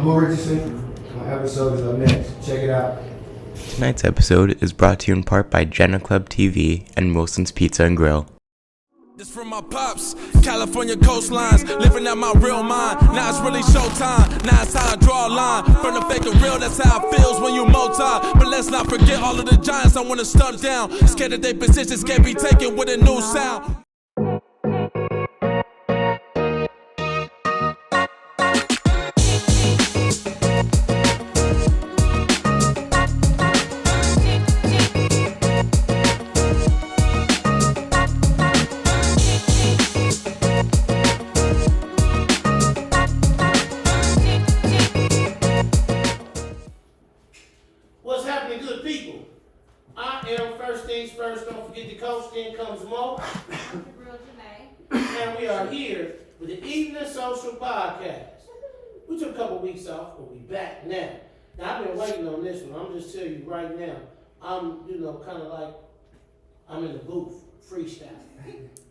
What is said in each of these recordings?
I'm Boo Richardson. My episode is up next. Check it out. Tonight's episode is brought to you in part by Jegna Club TV and Wilson's Pizza and Grill. This from my pops, California coastlines, living out my real mind. Now it's really showtime, now it's how I draw a line. From the fake to real, that's how it feels when you multi. But let's not forget all of the giants I wanna stunt down. Scared that their positions can't be taken with a new sound. First, don't forget the coach, then comes Mo. I'm Jabrelle, Jenee. And we are here with the Evening Social Podcast. We took a couple weeks off, but we back now. Now, I've been waiting on this one. I'm just telling you right now, I'm, kind of like, I'm in the booth, freestyle.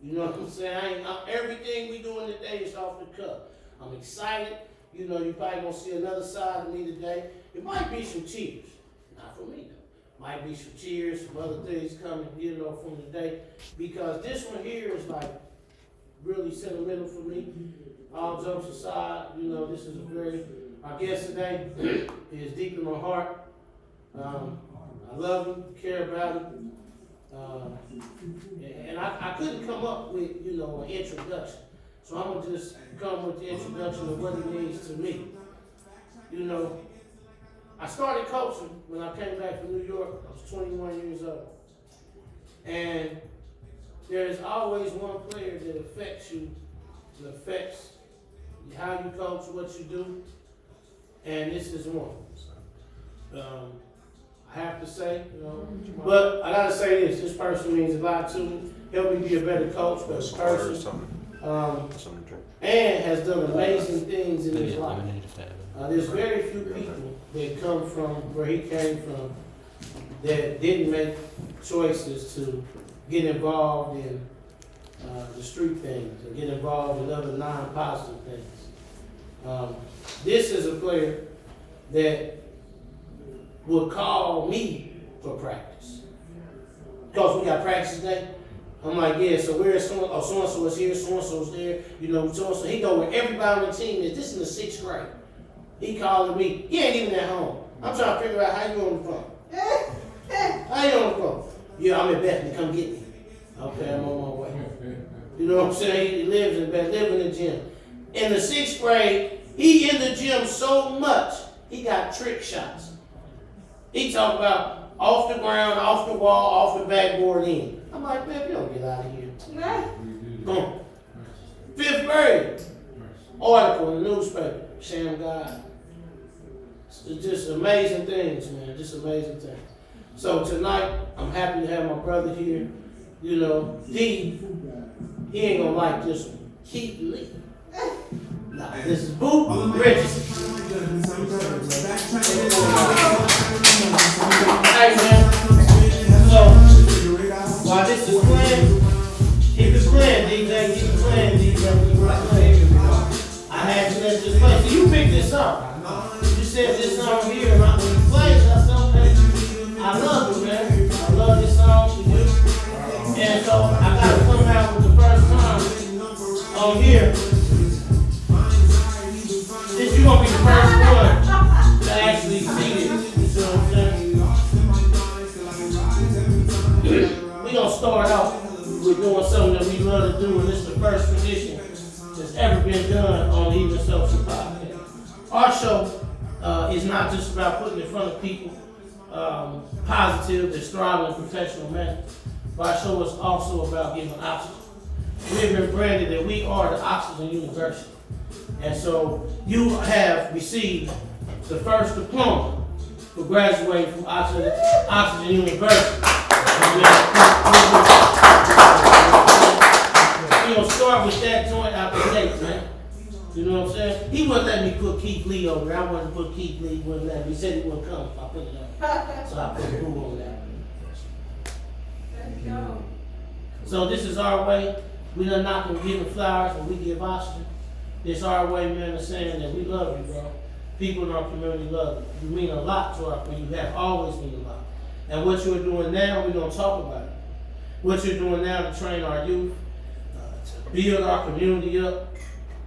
You know what I'm saying? Everything we doing today is off the cuff. I'm excited. You probably gonna see another side of me today. It might be some cheers. Not for me, though. Might be some cheers, some other things coming, from the day. Because this one here is like really sentimental for me. All jokes aside, this is our guest today is deep in my heart. I love him, care about him. And I couldn't come up with, an introduction. So I'm gonna just come with the introduction of what he means to me. I started coaching when I came back from New York. I was 21 years old. And there's always one player that affects you, that affects how you coach, what you do. And this is one. I have to say, but I gotta say this person means a lot to me. Helped me be a better coach, better person. And has done amazing things in his life. There's very few people that come from where he came from that didn't make choices to get involved in the street things or get involved in other non-positive things. This is a player that would call me for practice. Because we got practice today. I'm like, yeah, so where's so-and-so is here, so-and-so's there, so-and-so. He know where everybody on the team is. This is the 6th grade. He calling me. He ain't even at home. I'm trying to figure out how you on the phone. How you on the phone? Yeah, I'm in Bethany. Come get me. Okay, I'm on my way. You know what I'm saying? He lives in Bethany, live in the gym. In the 6th grade, he in the gym so much, he got trick shots. He talk about off the ground, off the wall, off the backboard in. I'm like, man, you don't get out of here. Boom. 5th grade, article in the newspaper, Sham God. It's just amazing things, man. Just amazing things. So tonight, I'm happy to have my brother here. He ain't gonna like this one. Keith Lee. Nah, this is Boo Richardson. Hey, man. So, while this is playing, keep it playing, DJ. Keep it playing, DJ. I had to let this play. So you picked this up. You said this song here, and I'm going to play it. I said, okay. I love it, man. I love this song for you. And so I got to come out with the first time on here. This you going to be the first one to actually see this. You see what I'm saying? We're going to start off with doing something that we love to do, and this is the first tradition that's ever been done on the Even Social Podcast. Our show is not just about putting in front of people positive, that's thriving in professional manner, but our show is also about giving oxygen. We've been branded that we are the Oxygen University. And so you have received the first diploma for graduating from Oxygen University. We're going to start with that joint out the gate, man. You know what I'm saying? He wouldn't let me put Keith Lee over there. I wanted to put Keith Lee, he wouldn't let me. He said he wouldn't come if I put it up. So I put Boo on that. Let's go. So this is our way. We're not going to give him flowers, but we give oxygen. It's our way, man, of saying that we love you, bro. People in our community love you. You mean a lot to our community. You have always mean a lot. And what you're doing now, we're going to talk about it. What you're doing now to train our youth, to build our community up,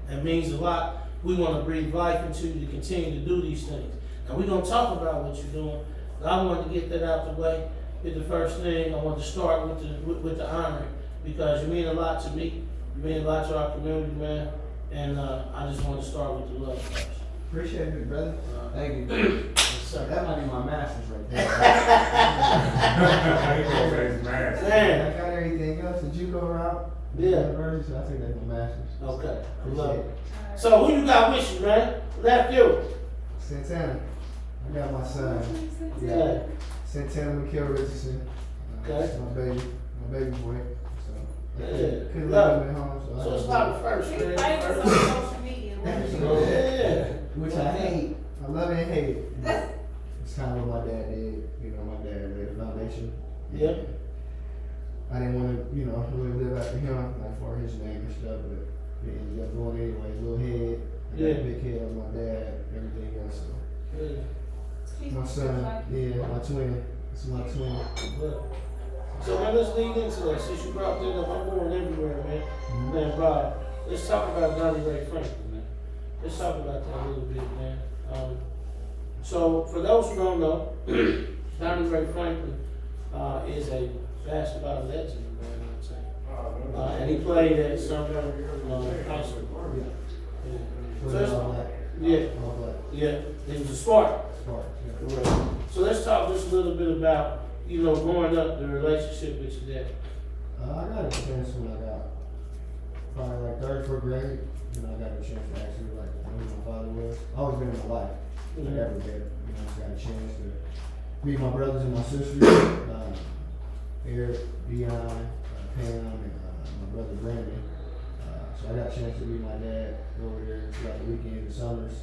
that means a lot. We want to breathe life into you to continue to do these things. And we're going to talk about what you're doing. But I wanted to get that out the way. It's the first thing. I want to start with the honoring, because you mean a lot to me. You mean a lot to our community, man. And I just want to start with the love first. Appreciate it, brother. Thank you. Yes, sir. That might be my master's right there. Man. I got everything else. Did you go around? Yeah. University, so I think that's my master's. Okay. I Appreciate love it. it. So who you got with you, man? Left you. Santana. I got my son. Yeah. Santana McKill Richardson. Okay. That's my baby boy. So Yeah. couldn't Love leave him at home. So it's not the first, He's man. famous on social media. Yeah. Which I hate. I love it and hate it. But it's kind of what my dad did. You know, my dad laid a foundation. Yeah. I didn't want to, really live after him, like for his name and stuff, but it ended up going anyway. Little head, I got a big head of my dad, everything else. So. Yeah. My son, my twin. It's my twin. So man, let's lead into that. Since you brought that up, I'm going everywhere, man. Man, Bob, let's talk about Donnie Ray Franklin, man. Let's talk about that a little bit, man. So for those who don't know, Donnie Ray Franklin is a basketball legend, man. I'd say. And he played at Sumner High School. Yeah. So All black. yeah, All black. yeah. He was a Spartan. Smart. Yeah. Correct. So let's talk just a little bit about, growing up, the relationship with your dad. I got a chance when I got probably like third, fourth grade. I got a chance to actually like know who my father was. Always been in my life. Mhm. Every day. Just got a chance to meet my brothers and my sisters. Eric, Dion, Pam, and my brother Brandon. So I got a chance to meet my dad over there throughout the weekend and summers.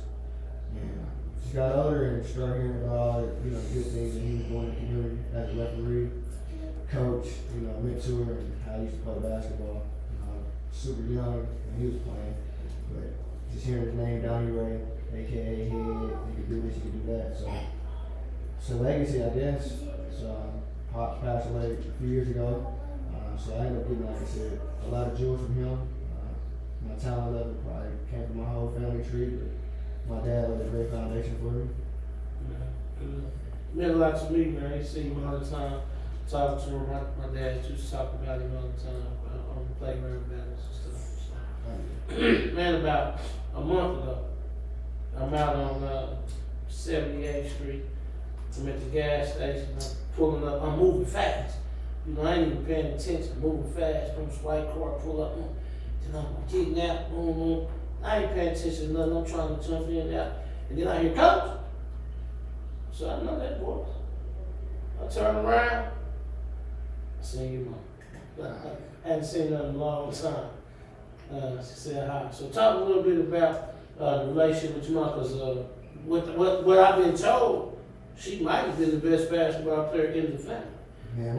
And just got older and started hearing about all the good things that he was doing in the community as a referee, coach, mentor, and how he used to play basketball. Super young when he was playing, but just hearing his name, Donnie Ray, aka Head, he could do this, he could do that. So legacy, I guess. So Pop passed away a few years ago. So I ended up getting, like I said, a lot of jewels from him. My talent level probably came from my whole family tree, but my dad laid a great foundation for me. It meant a lot to me, man. I see him all the time, talk to him. My dad used to talk about him all the time on the playground battles and stuff. So. Man, about a month ago, I'm out on 78th Street. I'm at the gas station. I'm pulling up. I'm moving fast. I ain't even paying attention. Moving fast. From this white car, pull up. Then I'm getting out. Boom, boom. I ain't paying attention to nothing. I'm trying to jump in and out. And then I hear coach. So I know that voice. I turn around. I see your mom. I hadn't seen her in a long time. She said hi. So talk a little bit about the relationship with your mom, because what I've been told, she might have been the best basketball player in the family. Yeah,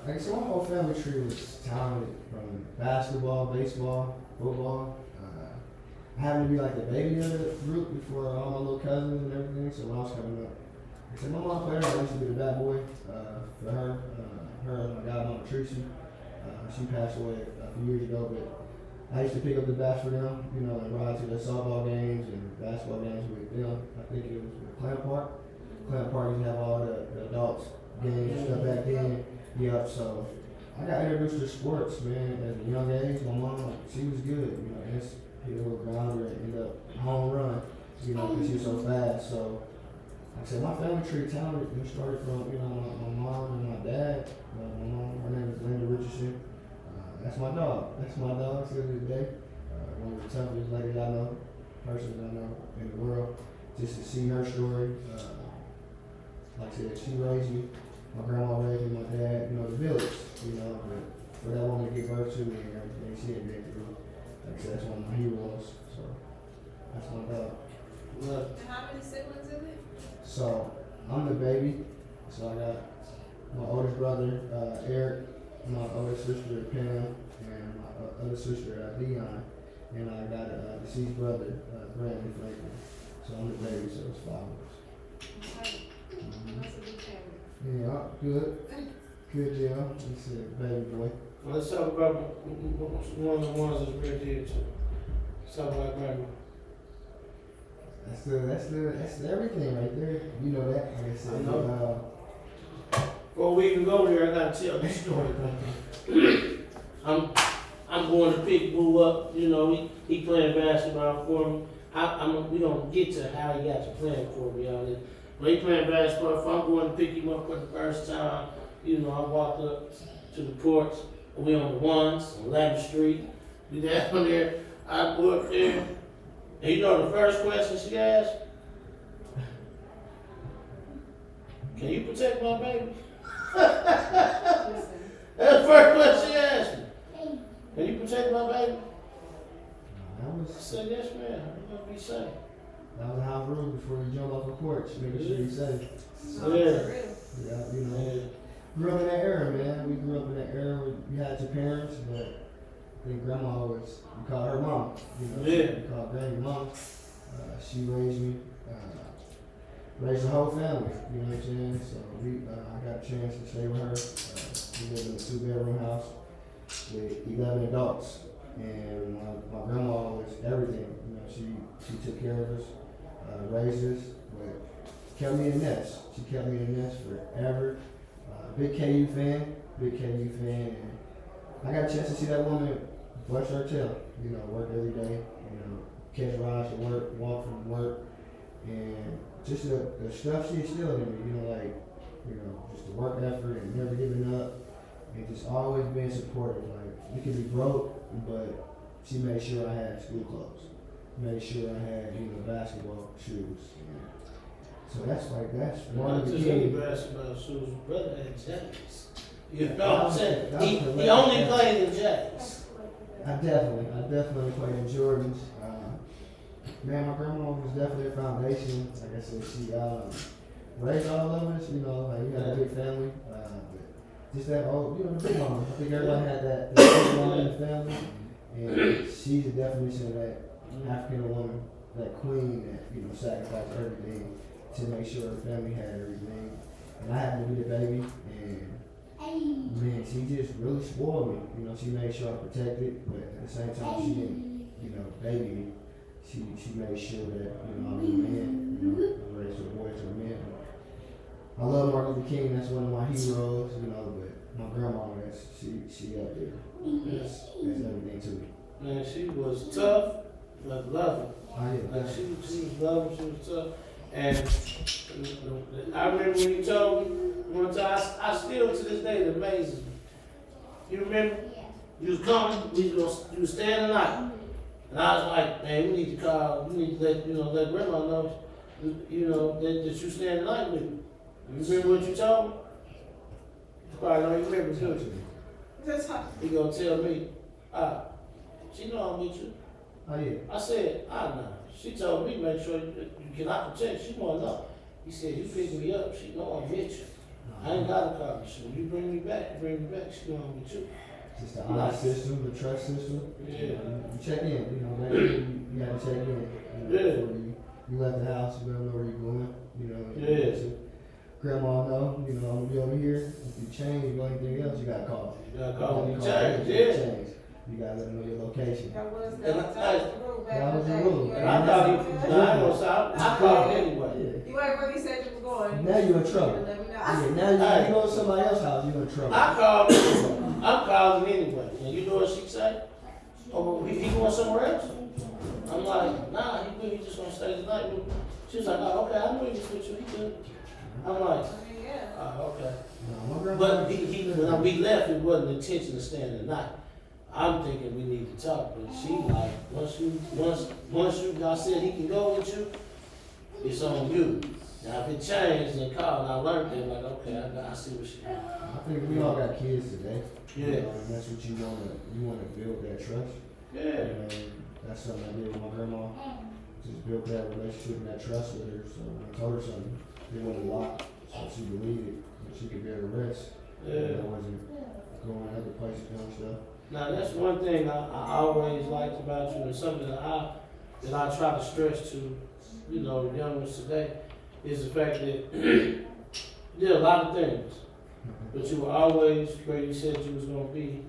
like so my whole family tree was talented, from basketball, baseball, football. I happened to be like the baby of the group before all my little cousins and everything. So when I was coming up, I said my mom played. I used to be the bad boy for her. Her and my godmother Tracy. She passed away a few years ago, but I used to pick up the bats for them, and ride to the softball games and basketball games with them. I think it was with Clam Park. Clam Park used to have all the adults games and stuff back then. Yep, so I got introduced to sports, man, at a young age. My mom, she was good, just hit a little grounder and ended up home run, because she was so fast. So like I said, my family tree talented. It started from, my mom and my dad. My mom, her name is Linda Richardson. That's my dog. That's my dog still to this day. One of the toughest ladies I know, persons I know in the world. Just to see her story. Like I said, she raised me. My grandma raised me, my dad, the village, but for that woman to give birth to me and everything she had been through, like I said, that's one of my heroes. So that's my dog. Look. And how many siblings is it? So I'm the baby. So I got my oldest brother, Eric, my older sister, Pam, and my other sister, Dion, and I got a deceased brother, Brandon Franklin. So I'm the baby, so it's 5 of us. Okay. That's a big family. Yeah, good. Good deal. It's a baby boy. Let's talk about one of the ones that's right there too. Let's talk about grandma. That's everything right there. You know that. Like I said, I know. Well, we even go there, I gotta tell this story. I'm going to pick Boo up. You know, he playing basketball for me. We don't get to how he got to playing for me, y'all. But he playing basketball. If I'm going to pick him up for the first time, you know, I walk up to the porch. We on the ones on 11th Street. We down there. I go up there. And you know the first question she asked? Can you protect my baby? Listen, That's the first question she asked me. Can you protect my baby? I said, yes, ma'am. I'm gonna be safe. that was a house rule before you jump off the porch. Making sure you're safe. no, Yeah. for real. Yeah, you know. Yeah. Grew up in that era, man. We grew up in that era where you had your parents, but I think grandma was, you call her mom. You know, Yeah. you call granny mom. She raised me, raised the whole family. You know what I'm saying? So I got a chance to stay with her. We lived in a 2-bedroom house with 11 adults, and my grandma was everything. You know, she took care of us, raised us, but kept me in the nest. She kept me in the nest forever. Big KU fan, and I got a chance to see that woman brush her tail, you know, work every day, you know, catch rides to work, walk from work, and just the stuff she instilled in me, you know, like, you know, just the work effort and never giving up, and just always being supportive. Like, you can be broke, but she made sure I had school clothes, made sure I had, you know, basketball shoes. So that's one of the any keys. basketball shoes. Brother had Jays. You know what I'm saying? That was He the only last- played in Jays. I definitely played in Jordans. Man, my grandma was definitely a foundation. Like I said, she raised all of us. You know, like we had a big family. But just that old, you know, the big mama. I think everybody had that big mama in the family, and she's the definition of that African woman, that queen that, you know, sacrificed everything to make sure her family had everything. And I happened to be the baby, and man, she just really spoiled me. You know, she made sure I protected, but at the same time, she didn't, you know, baby me. She made sure that, you know, I was a man. You know, I raised a boy to a man. I love Martin Luther King. That's one of my heroes. You know, but my grandma, she up there. That's everything to me. Man, she was tough, but loving. Oh, yeah. Like she was loving, she was tough. And I remember when you told me one time, I still to this day, it amazes me. You remember? You was coming, you was staying the night. And I was like, man, we need to let grandma know, you know, that you staying the night with me. You remember what you told me? You probably don't even remember, do you? That's how. He gonna tell me, she know I'm with you. Oh, yeah. I said, no. She told me, make sure you cannot protect. She wanna know. He said, you pick me up, she know I'm with you. I ain't got a car. So you bring me back, she know I'm with you. Just the honor system, the trust system. Yeah. You check in, you know, you got to check in. You know, Yeah. before you left the house, you better know where you're going. You know, Yeah. so grandma know, you know, I'm gonna be over here. If you change or anything else, you gotta call. You gotta call me. You Change, you yeah. change. You gotta let them know your location. That was And the rule back that was in the the rule. day. And I thought I called him anyway. Yeah. You ain't really said you was going. Now you're in You trouble. let me know. Yeah, now you go to somebody else's house, you're in trouble. I called him. I'm calling anyway. And you know what she say? Oh, he going somewhere else? I'm like, nah, he just gonna stay the night with me. She was like, oh, okay, I knew he was with you. He good. I'm like, I mean, yeah. okay. No, my grandma But was- when we left, it wasn't the intention to stay the night. I'm thinking we need to talk, but she like, once you, I said he can go with you, it's on you. Now if it changed and called, and I learned that, like, okay, I see what she doing. I think we all got kids today. Yeah. You know, and that's what you wanna build that trust. Yeah. And that's something I did with my grandma. Just built that relationship and that trust with her. So when I told her something, it wasn't a lot. So she believed it. And she could bear the rest. Yeah. And I wasn't going other places doing stuff. Now that's one thing I always liked about you, and something that I try to stress to you know, the young ones today, is the fact that you did a lot of things, but you were always where you said you was gonna be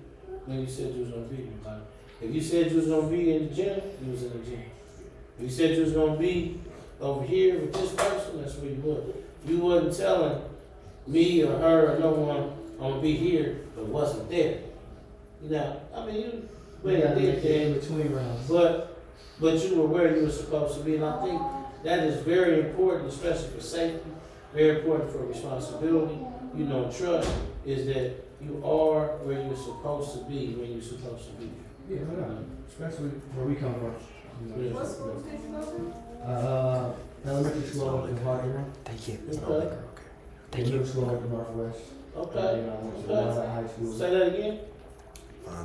when you said you was gonna be. Like, if you said you was gonna be in the gym, you was in the gym. If you said you was gonna be over here with this person, that's where you was. You wasn't telling me or her or no one, I'm gonna be here, but wasn't there. You know, I mean, you We gotta did make it in that, between rounds. but you were where you were supposed to be, and I think that is very important, especially for safety, very important for responsibility, you know, trust, is that you are where you're supposed to be when you're supposed to be. Yeah, no doubt. Especially where we come from. You know, What schools did you go to? Elementary school in Harmon. Thank you. Okay. Middle school in the Northwest. Okay. You know, I went to Wyandotte High School. Say that again?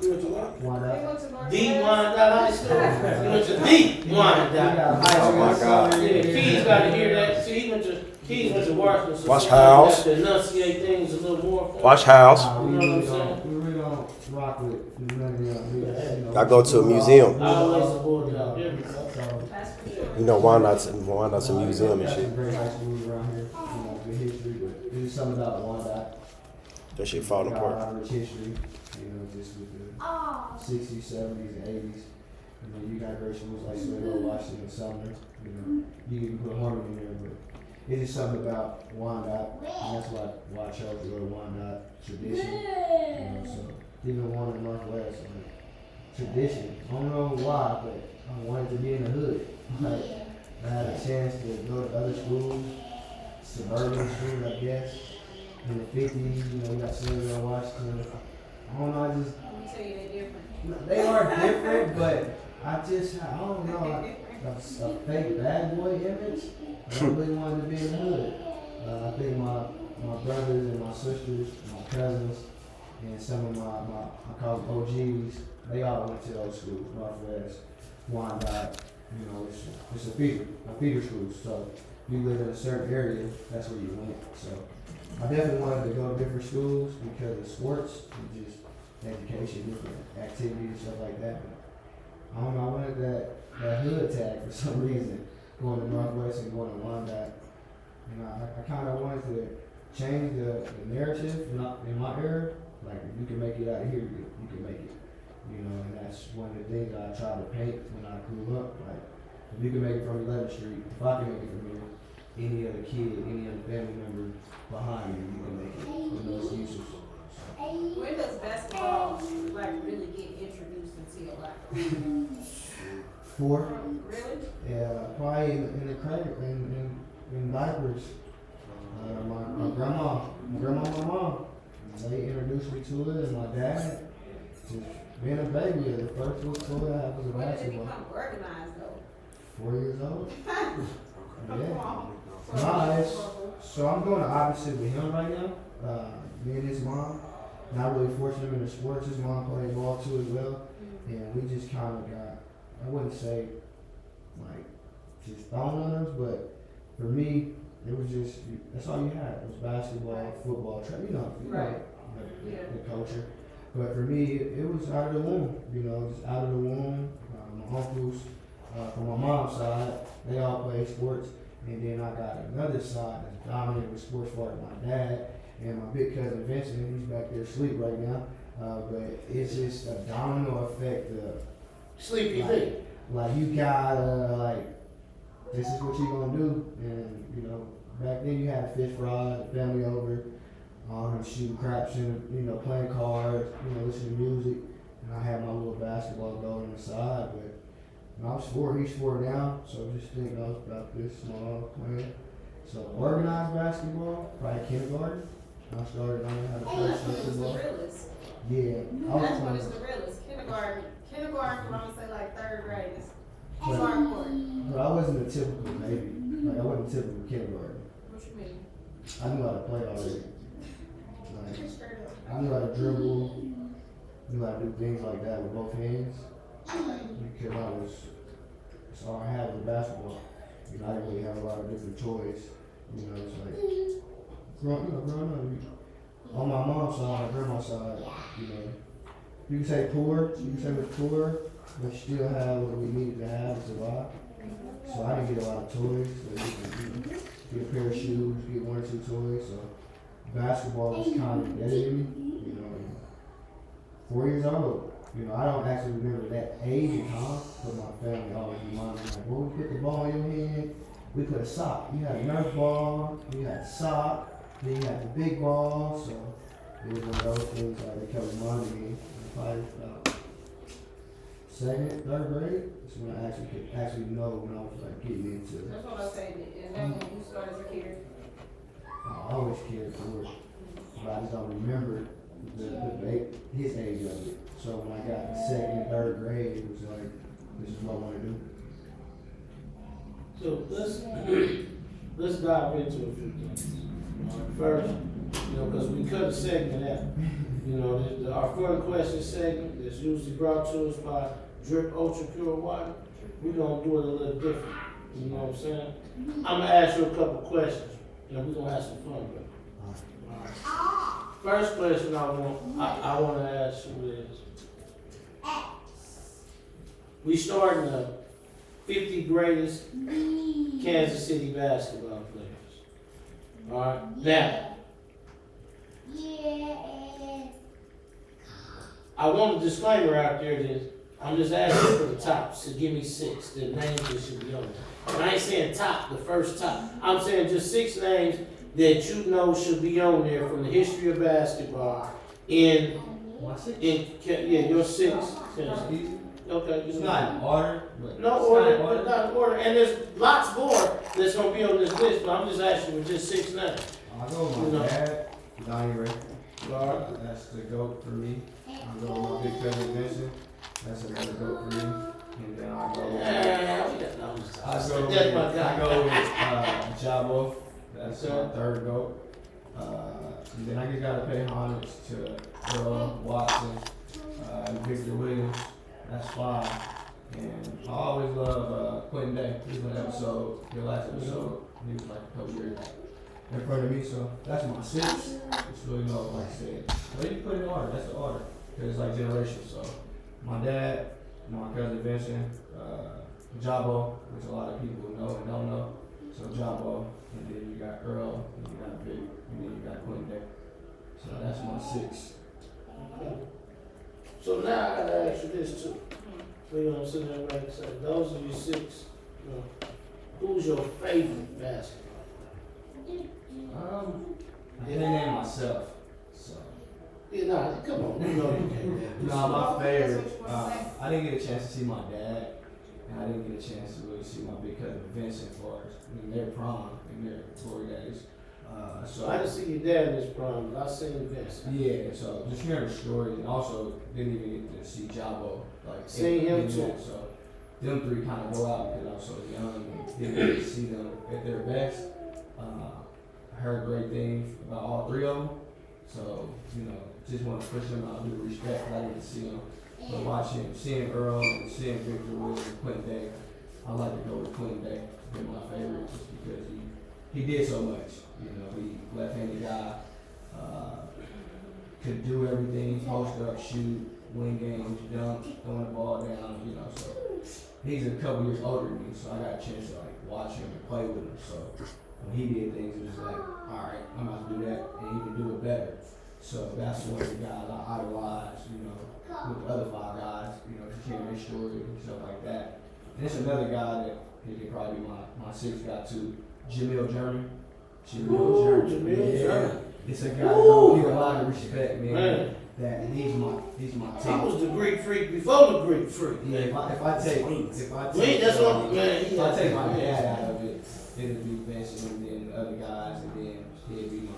You went to what? They Wyandotte. went to North The West. Wyandotte High School. You went to the Wyandotte. Oh my God. Yeah, Keys got to hear that. See, Keys went to Washington. So Watch sometimes house. you have to enunciate things a little more. for Watch him. house. Nah, we You know really what I'm don't, we really don't rock with none of them. We just, you know, I go to a museum. I always supported y'all. There we go. So, That's for sure. You know, Wyandotte a museum and got shit. some great high schools around here. You know, good history, but there's just something about Wyandotte. That shit falling Got a apart. lot of rich history. You know, just with the 60s, 70s, and 80s. And then you got great schools like Loeher, Washington, and Sumner. You know, you can put Harmon in there, but it's just something about Wyandotte, and that's why I chose to go to Wyandotte. Tradition. You know, so even one in the Northwest, like, tradition. I don't know why, but I wanted to be in the hood. Like, I had a chance to go to other schools, suburban schools, I guess. In the 50s, you know, you got Senator Washington. I don't know, I just, Let me tell you, they're different. they are different, but I don't know, a fake bad boy image. I really wanted to be in the hood. I think my brothers and my sisters, my cousins, and some of I call them OGs, they all went to those schools, Northwest, Wyandotte. You know, it's a feeder school. So you live in a certain area, that's where you went. So I definitely wanted to go to different schools because of sports and just education, different activities, and stuff like that. But I don't know, I wanted that hood tag for some reason, going to Northwest and going to Wyandotte. And I kind of wanted to change the narrative in my era. Like, if you can make it out of here, you can make it. You know, and that's one of the things I tried to paint when I grew up. Like, if you can make it from 11th Street, if I can make it from here, any other kid, any other family member behind you can make it. With no excuses. When does basketball like really get introduced into your life? 4, Really? yeah, probably in the cradle, in diapers. My grandma, and my mom, they introduced me to it, and my dad, just being a baby, the first school I had was a When did it basketball. become organized though? 4 years old. Come Yeah. on. Nice. So I'm going the opposite with him right now. Me and his mom, not really fortunate him in the sports. His mom played ball too as well, and we just kind of got, I wouldn't say like just thrown on us, but for me, it was just, that's all you had. It was basketball, football, you know, Right. the culture. But for me, it was out of the womb, you know, just out of the womb. My uncles, from my mom's side, they all played sports. And then I got another side that's dominant with sports for my dad and my big cousin Vincent. He's back there asleep right now. But it's just a domino effect of Sleepy thing. like you gotta like, this is what you gonna do. And you know, back then you had fish fries, family over, shooting craps and playing cards, listening to music. And I had my little basketball going on the side, but when I was 4, he's 4 now, so just think I was about this small playing. So organized basketball, probably kindergarten. I started learning how to play That's when it was the basketball. realest. Yeah, I was That's when playing. it's the realest. Kindergarten, from I'm gonna say like 3rd grade is But- hardcore. But I wasn't a typical baby. Like I wasn't typical kindergarten. What you mean? I knew how to play already. Like I knew how to dribble, knew how to do things like that with both hands. Because that's all I had was basketball. I didn't really have a lot of different toys. It's like growing up, on my mom's side, my grandma's side, you can say poor, you can say we're poor, but still have what we needed to have to survive. So I didn't get a lot of toys. So get a pair of shoes, get 1 or 2 toys. So basketball was kind of dead in me. 4 years old. I don't actually remember that age and time, but my family always reminded me, like, well, we put the ball in your hand, we put a sock. You had a Nerf ball, you had a sock, then you had the big ball, so it was one of those things like they kept reminding me. Probably about 2nd, 3rd grade, that's when I actually know when I was like getting into it. That's what I said, and then when you started as a kid. I always cared for it, but I just don't remember his age of it. So when I got to 2nd, 3rd grade, it was like, this is what I want to do. So let's dive into a few things. First, because we cut a segment out. Our fun question segment is usually brought to us by Drip Ultra Pure Water. We're gonna do it a little different. You know what I'm saying? I'm gonna ask you a couple questions. We're gonna have some fun with it. All right. First question I want to ask you is, we starting the 50 greatest Kansas City basketball players. All right. Now, I want a disclaimer out there that I'm just asking for the top. So give me 6. The names that should be on there. And I ain't saying top, the first top. I'm saying just 6 names that you know should be on there from the history of basketball. Your 6. Okay, It's not in order, but no it's order, not in but not in order. And there's lots more that's gonna be on this list, but I'm just asking for just 6 names. I'll go with my dad, Donnie Ray. All right. That's the GOAT for me. I'll go with my big cousin Vincent. That's another GOAT for me. And then I'll go with, Jabrelle. That's my 3rd GOAT. And then I just gotta pay homage to Earl, Watson, Victor Williams. That's 5. And I always love Quentin Day. He was on your last episode. He was like a couple years in front of me, so that's my 6. It's really like I said. But you put it in order, that's the order. Because it's like generations. So my dad, my cousin Vincent, Jabrelle, which a lot of people know and don't know. So Jabrelle, and then you got Earl, and you got Vic, and then you got Quentin Day. So that's my 6. Okay. So now I gotta ask you this too. We're gonna sit there and say, those are your 6. Who's your favorite basketball? I didn't name myself. So. Yeah, come on. You know you can't. No, my favorite. I didn't get a chance to see my dad, and I didn't get a chance to really see my big cousin Vincent for in their prime, in their glory days. So I didn't see your dad in his prime, but I seen Vincent. Yeah, so just hearing the stories, and also didn't even get to see Jabrelle. Seen him too. So them 3 kind of go out because I was so young and didn't get to see them at their best. I heard great things about all 3 of them. So, just want to push them out due respect. I didn't see them. But seeing Earl and seeing Victor Williams and Quentin Day, I like to go with Quentin Day. He's my favorite just because he did so much. He left-handed guy, could do everything, post up, shoot, win games, dunk, throwing the ball down, so he's a couple years older than me, so I got a chance to watch him and play with him. So when he did things, it was like, all right, I'm about to do that, and he can do it better. So that's one of the guys I idolize, with the other 5 guys, just hearing their story and stuff like that. And there's another guy that he could probably be my 6th guy too, Jamil German. Jamil German. It's a guy that don't get a lot of respect, man. That he's my top. He was the Greek freak before the Greek freak. Yeah, if I take my dad out of it, it'd be Vincent and then the other guys, and then he'd be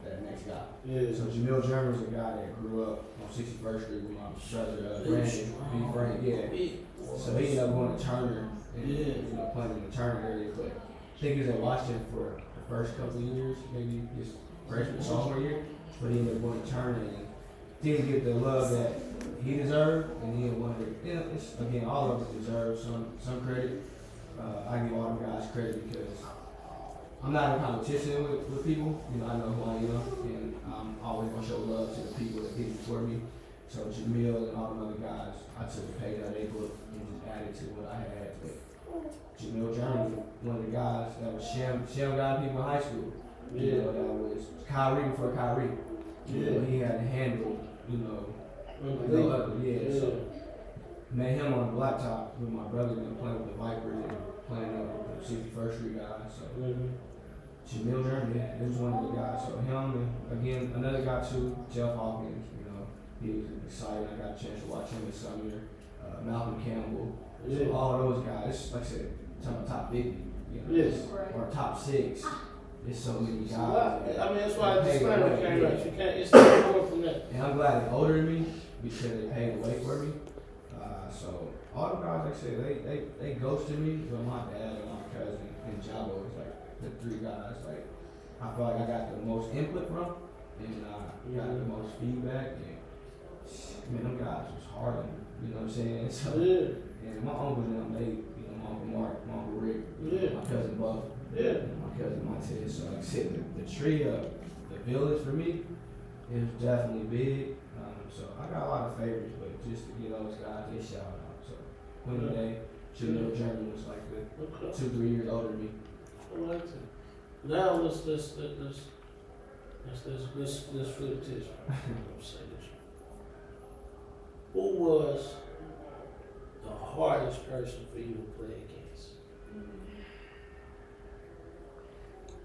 that next guy. Yeah. So Jamil German's a guy that grew up on 61st Street with my brother Brandon, B. Frank. Yeah. So he ended up going to Turner and playing in the Turner area, but I think he was at Washington for the first couple of years, maybe his freshman sophomore year, but he ended up going to Turner and didn't get the love that he deserved, and he wanted it's again, all of us deserve some credit. I give all them guys credit because I'm not in competition with people. I know who I am, and I'm always gonna show love to the people that did it for me. So Jamil and all them other guys, I took a page out of their book and just added to what I had. But Jamil Journey, one of the guys that was Shem got people in high school. You know, that was Kyrie before Kyrie. You know, he had to handle, you know, no other, so met him on the blacktop with my brother and playing with the Vipers and playing with the 61st Street guys. So Jamil Journey, he was one of the guys. So him and again another guy too, Jeff Hawkins, you know, he was excited. I got a chance to watch him this summer. Malcolm Campbell. So all those guys, like I said, top 50, you know, or top 6. There's so many guys. I mean, that's why I just came right. You can't. It's not more from that. And I'm glad they're older than me because they paved the way for me. So all the guys, like I said, they ghosted me, but my dad and my cousin and Jabrelle was like the 3 guys. Like I feel like I got the most input from, and got the most feedback. And man, them guys was hard on me. You know what I'm saying? So and my uncles and them, you know, my uncle Mark, my uncle Rick, my cousin Buff, my cousin Montez. So like I said, the tree of the village for me is definitely big. So I got a lot of favorites, but just to get those guys, they shout out. So Quinn Day, Jamil Journey was like the 2-3 years older than me. I like that. Now let's flip this. Who was the hardest person for you to play against?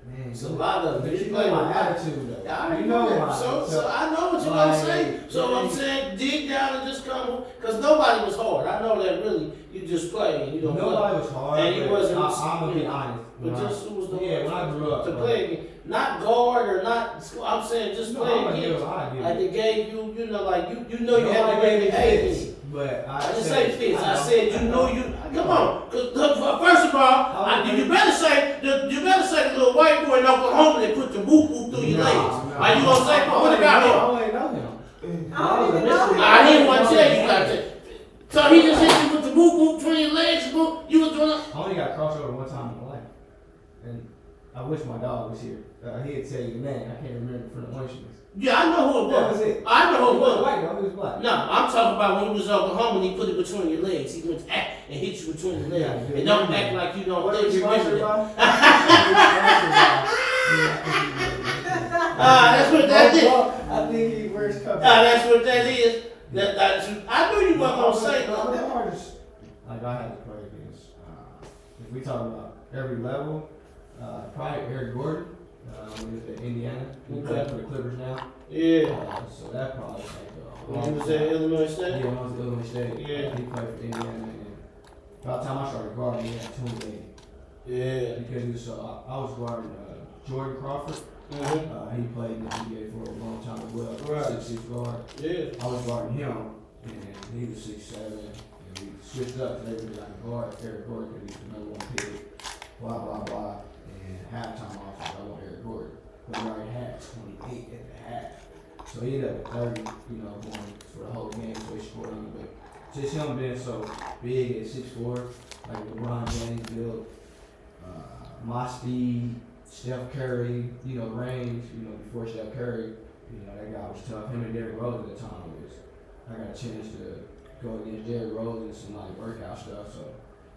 Man, it's a lot of them. You play my attitude though. I you know that. So I know what you're gonna say. So I'm saying dig down and just come, because nobody was hard. I know that really. You just play and you don't. Nobody play. was hard. And you wasn't. I'm gonna be honest. But just who was the when I grew up to play against, not guard or not. I'm saying just play against. Like they gave you, you know, like you know you had to make it. But I didn't say fits. I said you know you. Come on, cause first of all, you better say the little white boy in Oklahoma that put the whoop through your legs. Are you gonna say what about him? I ain't know him. I didn't want to tell you about that. So he just hit you with the whoop between your legs. You was doing. I only got crossover one time in my life, and I wish my dog was here. He'd tell you the name. I can't remember from the luncheons. Yeah, I know who it was. That was it. I know who it was. White though, he was black. No, I'm talking about when he was in Oklahoma and he put it between your legs. He went and hit you between your legs. And don't act like you don't think you remember that. That's what that is. I think he wears cups. That's what that is. I knew you weren't gonna say the nothing. hardest. Like I had to play against. If we talk about every level, probably Eric Gordon. When he was at Indiana, he played for the Clippers now. Yeah. So that probably was like when he was at Illinois State? Yeah, when I was at Illinois State. Yeah. He played for Indiana. And by the time I started guarding, he had 28. Yeah. Because he was I was guarding Jordan Crawford. He played in the NBA for a long time as well. Right. 6'6" guard. Yeah. I was guarding him, and he was 6'7". And we switched up to everybody like guard Eric Gordon because he's the #1 pick. Blah blah blah. And halftime I want Eric Gordon. But we already had 28 at the half. So he ended up with 30, you know, going for the whole game, so he scored on me. But just him being so big at 6'4", like LeBron James built, my speed, Steph Curry, you know, range, you know, before Steph Curry, you know, that guy was tough. Him and Derrick Rose at the time I got a chance to go against Derrick Rose and some like workout stuff. So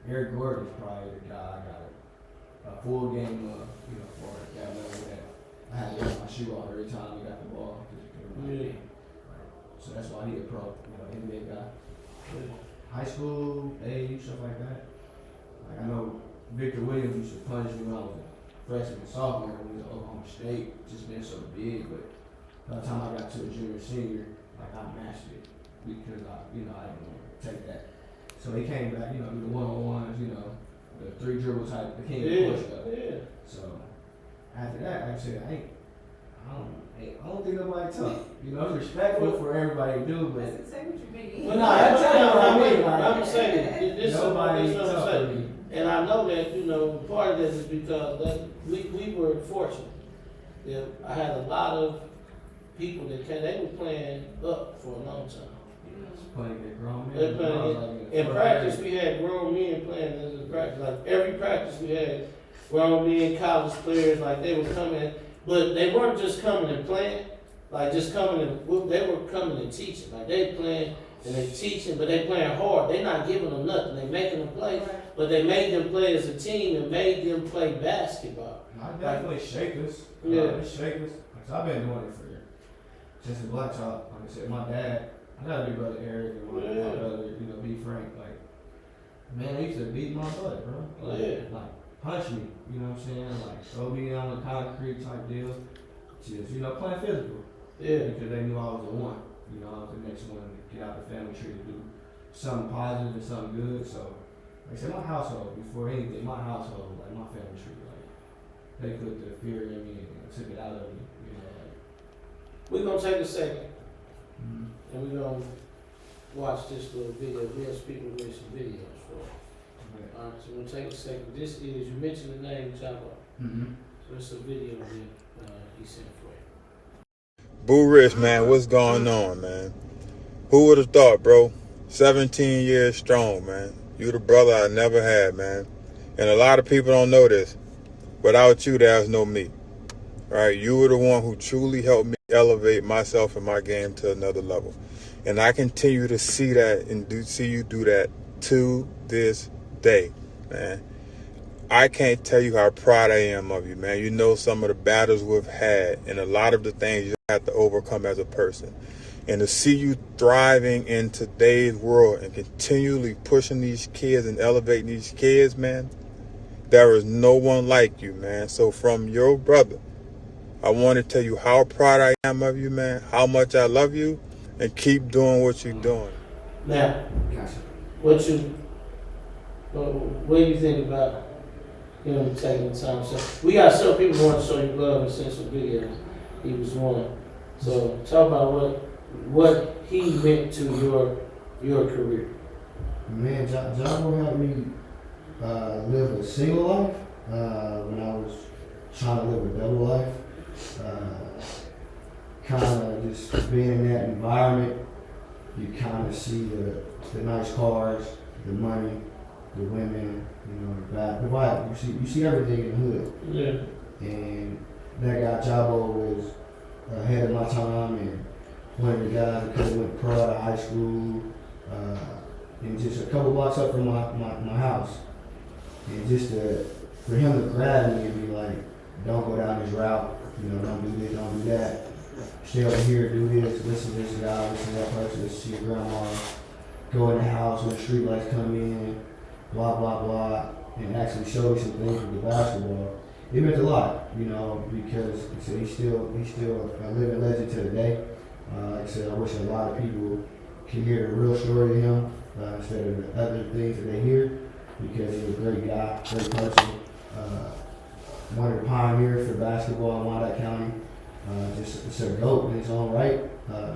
Eric Gordon is probably the guy I got a full game of, you know, for that level that I had to get my shoe off every time we got the ball. Right. So that's why I need a pro, you know, NBA guy. High school, age, stuff like that. Like I know Victor Williams used to punish me when I was a freshman and sophomore when we was at Oklahoma State, just being so big, but by the time I got to a junior senior, like I mastered it because I didn't want to take that. So he came back, you know, the one-on-ones, you know, the 3 dribble type, the king of push up. Yeah. So after that, like I said, I don't think nobody tough. You know, it's respectful for everybody to do, but Say what you mean. Well, no, I'm telling you what I mean. Like, I'm saying this nobody is what I'm tough for saying. me. And I know that, you know, part of this is because we were fortunate. Yeah, I had a lot of people that they were playing up for a long time. Playing with grown men. They're playing in practice. We had grown men playing in practice. Like every practice we had grown men, college players. Like they were coming, but they weren't just coming and playing. Like just coming and they were coming and teaching. Like they playing and they teaching, but they playing hard. They not giving them nothing. They making them play. but they made them play as a team and made them play basketball. I definitely shake us. Yeah. They shake us. Cause I've been doing it for since a black child. Like I said, my dad, I got a big brother Eric and my brother, B Frank. Like, man, they used to beat my butt, bro. Like punch me, you know what I'm saying? Like throw me on the concrete type deal. Just, playing physical. Yeah. Because they knew I was the one. I was the next one to get out the family tree to do something positive and something good. So, like I said, my household, before anything, my household, like my family tree, like they put the fear in me and took it out of me. We're gonna take a second, and we're gonna watch this little video. We'll speak with some videos for it. All right, so we're gonna take a second. This is, you mentioned the name Jabrelle. So it's a video that he sent for you. Boo Rich, man, what's going on, man? Who would have thought, bro? 17 years strong, man. You the brother I never had, man. And a lot of people don't know this. Without you, there's no me. Right? You were the one who truly helped me elevate myself and my game to another level. And I continue to see that and see you do that to this day, man. I can't tell you how proud I am of you, man. You know some of the battles we've had and a lot of the things you have to overcome as a person. And to see you thriving in today's world and continually pushing these kids and elevating these kids, man, there is no one like you, man. So from your brother, I want to tell you how proud I am of you, man, how much I love you, and keep doing what you're doing. Now, what do you think about him taking the time? So we got some people who want to show you love and send some videos. He was one. So talk about what he meant to your career. Man, Jabrelle helped me live a single life when I was trying to live a double life. Kind of just being in that environment, you kind of see the nice cars, the money, the women, the vibe. You see everything in the hood. Yeah. And that guy Jabrelle was ahead of my time, and one of the guys that could have went pro out of high school, and just a couple blocks up from my house. And just for him to grab me and be like, don't go down this route, don't do this, don't do that. Stay over here, do this, listen to this guy, listen to that person, listen to your grandma. Go in the house when the street lights come in, blah, blah, blah, and actually show me some things with the basketball. It meant a lot, because he's still a living legend to today. Like I said, I wish a lot of people could hear the real story of him instead of the other things that they hear, because he's a great guy, great person. One of the pioneers for basketball in Wyandotte County. Just a GOAT in his own right.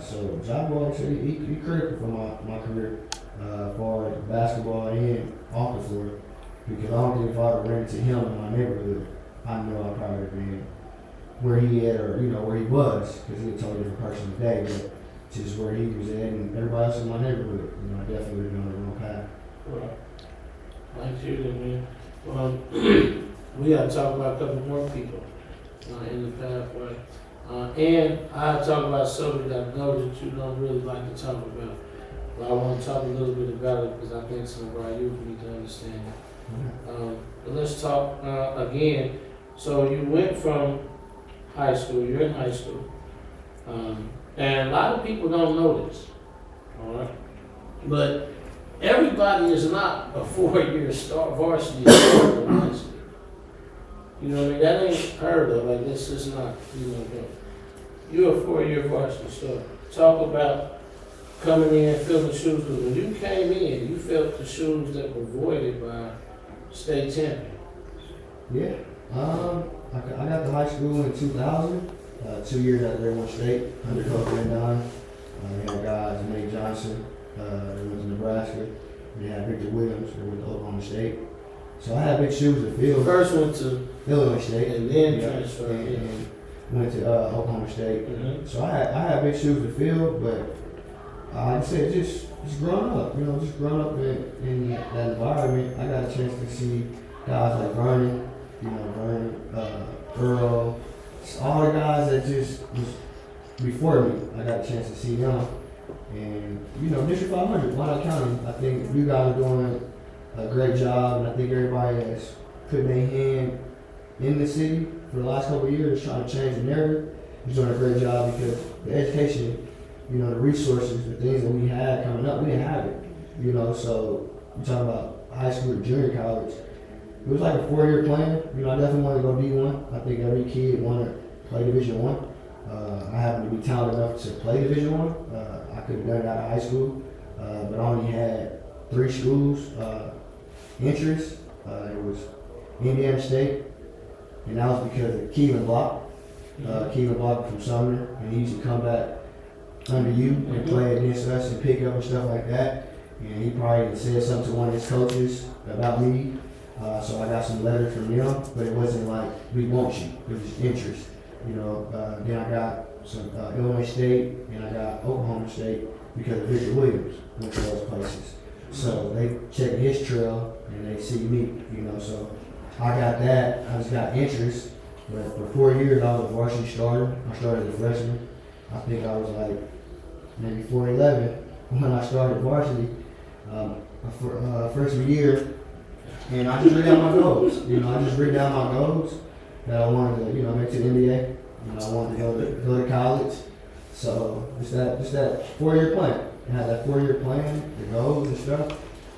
So Jabrelle, like I said, he critical for my career as far as basketball and off the floor. Because I don't think if I would have ran into him in my neighborhood, I know I probably would have been where he at, or where he was, because he's a totally different person today. But just where he was at, and everybody else in my neighborhood, I definitely would have been on the wrong path. Right. Thank you, man. We got to talk about a couple more people in the pathway. And I talk about something that I know that you don't really like to talk about. But I want to talk a little bit about it because I think some of our youth need to understand it. But let's talk again. So you went from high school, you're in high school. And a lot of people don't know this. All right? But everybody is not a 4-year varsity starter in high school. You know what I mean? That ain't heard of. Like, this is not, you're a 4-year varsity starter. Talk about coming in, filling the shoes. Because when you came in, you felt the shoes that were voided by state champion. Yeah. I got to high school in 2000. 2 years after they won state, under Coach Wyandotte. We had guys, Jenee Johnson, who went to Nebraska. We had Victor Williams, who went to Oklahoma State. So I had big shoes to fill. First went to Illinois State, and then transferred. And went to Oklahoma State. Mm-hmm. So I had big shoes to fill, but like I said, just growing up, just growing up in that environment, I got a chance to see guys like Vernon, Earl, all the guys that just was before me. I got a chance to see them, and District 500, Wyandotte County. I think you guys are doing a great job, and I think everybody has put their hand in the city for the last couple of years trying to change the narrative. He's doing a great job because the education, you know, the resources, the things that we had coming up, we didn't have it. You know, so you're talking about high school or junior college. It was like a 4-year plan. You know, I definitely wanted to go D1. I think every kid wanted to play Division I. I happened to be talented enough to play Division I. I could have done it out of high school, but I only had 3 schools interest. It was Indiana State, and that was because of Keelan Block. Keelan Block from Sumner, and he used to come back under you and play against us and pick up and stuff like that. And he probably said something to one of his coaches about me. So I got some letters from them, but it wasn't like, we want you. It was interest. You know, then I got some Illinois State, and I got Oklahoma State because of Richard Williams went to those places. So they checked his trail and they see me, you know, so I got that. I just got interest. But for 4 years, I was a varsity starter. I started as a freshman. I think I was like maybe 4'11" when I started varsity, freshman year. And I just wrote down my goals. You know, I just wrote down my goals that I wanted to, you know, make to the NBA. You know, I wanted to go to college. So just that 4-year plan. I had that 4-year plan, the goals and stuff.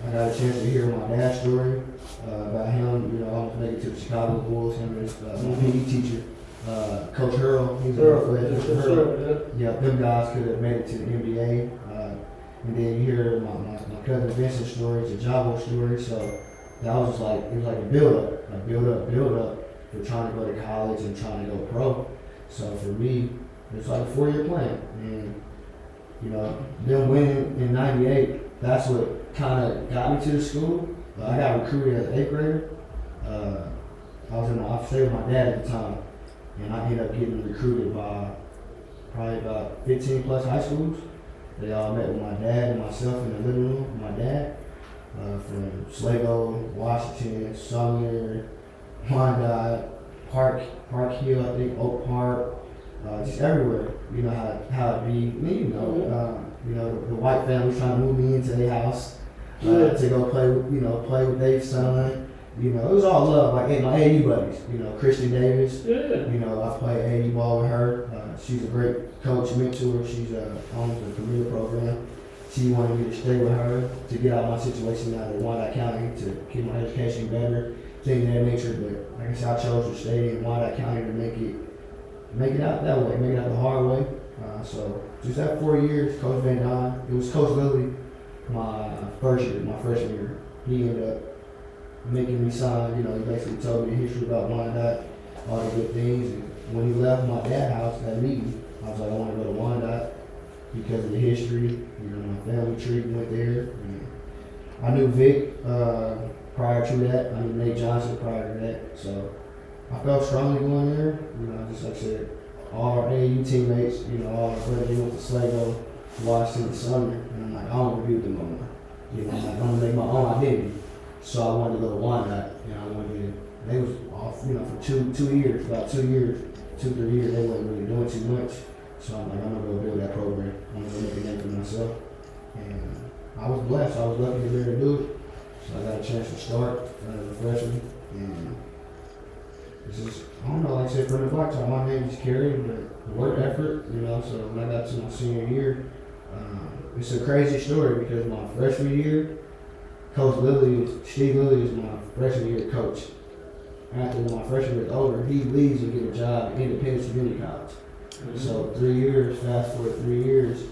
I got a chance to hear my dad's story about him. You know, almost make it to the Chicago Bulls. Him and his my PE teacher, Coach Hurl. He's a yeah, them guys could have made it to the NBA. And then you hear my cousin Vincent's stories, the Jabrelle story. So that was just like, it was like a build up for trying to go to college and trying to go pro. So for me, it's like a 4-year plan. And, you know, them winning in '98, that's what kind of got me to the school. I got recruited as an 8th grader. I stayed with my dad at the time, and I ended up getting recruited by probably about 15 plus high schools. They all met with my dad and myself in the living room with my dad. From Sligo, Washington, Sumner, Wyandotte, Park Hill, I think, Oak Park, just everywhere. You know how it be. Me, you know, the white family trying to move me into their house to go play with their son. You know, it was all love. Like my AU buddies, you know, Christian Davis. Yeah. You know, I played AU ball with her. She's a great coach, mentor. She's owns the career program. She wanted me to stay with her to get out of my situation out of Wyandotte County to keep my education better, things of that nature. But like I said, I chose to stay in Wyandotte County to make it out that way, make it out the hard way. So just that 4 years, Coach Van Don, it was Coach Lilly my freshman year. He ended up making me sign, you know, he basically told me the history about Wyandotte, all the good things. And when he left my dad's house, that meeting, I was like, I want to go to Wyandotte because of the history. You know, my family tree went there. And I knew Vic prior to that. I knew Nate Johnson prior to that. So I felt strongly going there. You know, just like I said, all our AU teammates, you know, all our brothers, they went to Sligo, Washington, Sumner. And I'm like, I don't want to be with them no more. You know, I'm like, I'm going to make my own identity. So I wanted to go to Wyandotte. You know, I wanted to, they was off, you know, for 2 years, about 2 years, 2-3 years, they wasn't really doing too much. So I'm like, I'm going to go build that program. I'm going to make a name for myself. And I was blessed. I was lucky to be able to do it. So I got a chance to start as a freshman. And it's just, I don't know, like I said, from the black side, my name is Kerry, but the work effort, you know, so when I got to my senior year, it's a crazy story because my freshman year, Steve Lilly is my freshman year coach. After my freshman year is over, he leaves to get a job at Independence Community College. So 3 years, fast forward 3 years,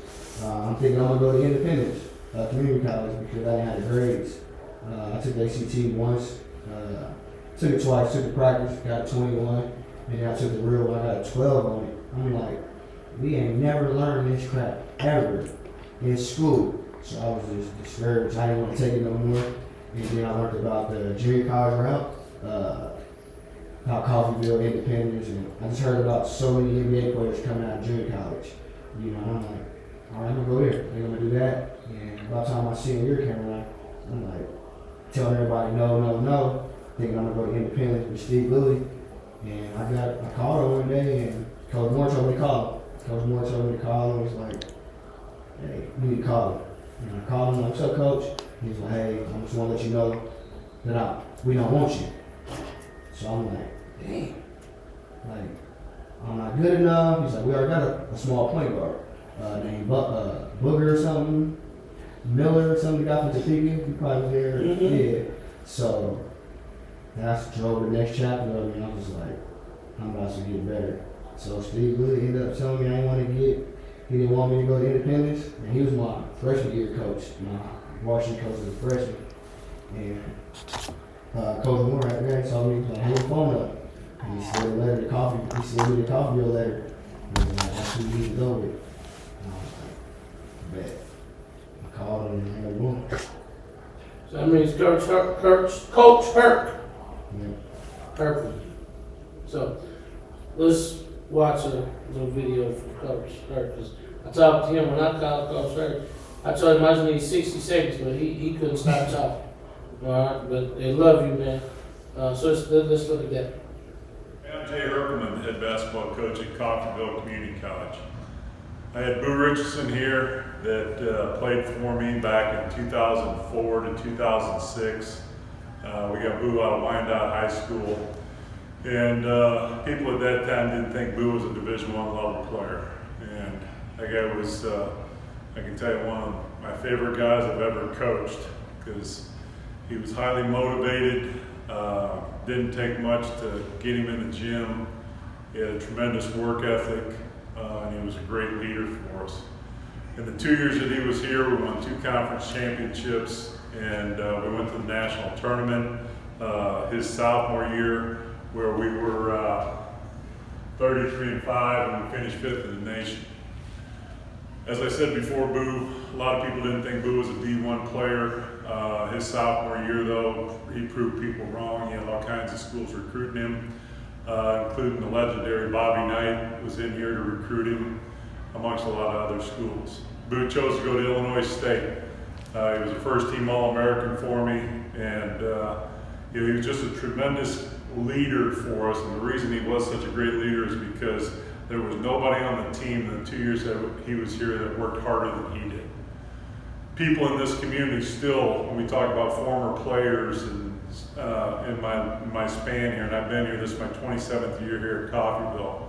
I'm thinking I'm gonna go to Independence Community College because I didn't have the grades. I took the ACT once, took it twice, took the practice, got 21, and then I took the real one, I got a 12 on it. I'm like, we ain't never learned this crap ever in school. So I was just discouraged. I didn't want to take it no more. And then I learned about the junior college route, about Coffeyville, Independence, and I just heard about so many NBA players coming out of junior college. You know, I'm like, all right, I'm gonna go there. They're gonna do that. And by the time my senior year came around, I'm like, telling everybody no, thinking I'm gonna go to Independence with Steve Lilly. And I called him one day, and Coach Moore told me to call him. Coach Moore told me to call him. He was like, hey, you need to call him. And I called him, like, what's up, Coach? He was like, hey, I just want to let you know that we don't want you. So I'm like, damn, like, I'm not good enough. He's like, we already got a small point guard named Booger or something, Miller or something, the guy from Topeka. He probably was there. Yeah. So that's drove the next chapter of me. I was like, I'm about to get better. So Steve Wood ended up telling me I didn't want to he didn't want me to go to Independence, and he was my freshman year coach, my varsity coach as a freshman. And Coach Moore right there told me, like, hang your phone up. And he sent me the Coffeyville letter. And that's who you need to go with. And I was like, bet. I called him and had one. So that means Coach Herc. Yeah. Perfect. So let's watch a little video from Coach Herc. I talked to him when I called Coach Herc. I told him I just need 60 seconds, but he couldn't stop talking. All right, but they love you, man. So let's look at that. I'm Jay Herperman, the head basketball coach at Coffeyville Community College. I had Boo Richardson here that played for me back in 2004 to 2006. We got Boo out of Wyandotte High School. And people at that time didn't think Boo was a Division I level player. And that guy was, I can tell you, one of my favorite guys I've ever coached, because he was highly motivated, didn't take much to get him in the gym. He had a tremendous work ethic, and he was a great leader for us. In the 2 years that he was here, we won 2 conference championships, and we went to the national tournament his sophomore year, where we were 33-5, and we finished 5th in the nation. As I said before, Boo, a lot of people didn't think Boo was a D1 player. His sophomore year, though, he proved people wrong. He had all kinds of schools recruiting him, including the legendary Bobby Knight was in here to recruit him, amongst a lot of other schools. Boo chose to go to Illinois State. He was a first-team All-American for me, and he was just a tremendous leader for us. And the reason he was such a great leader is because there was nobody on the team in the 2 years that he was here that worked harder than he did. People in this community still, when we talk about former players, and in my span here, and I've been here, this is my 27th year here at Coffeyville.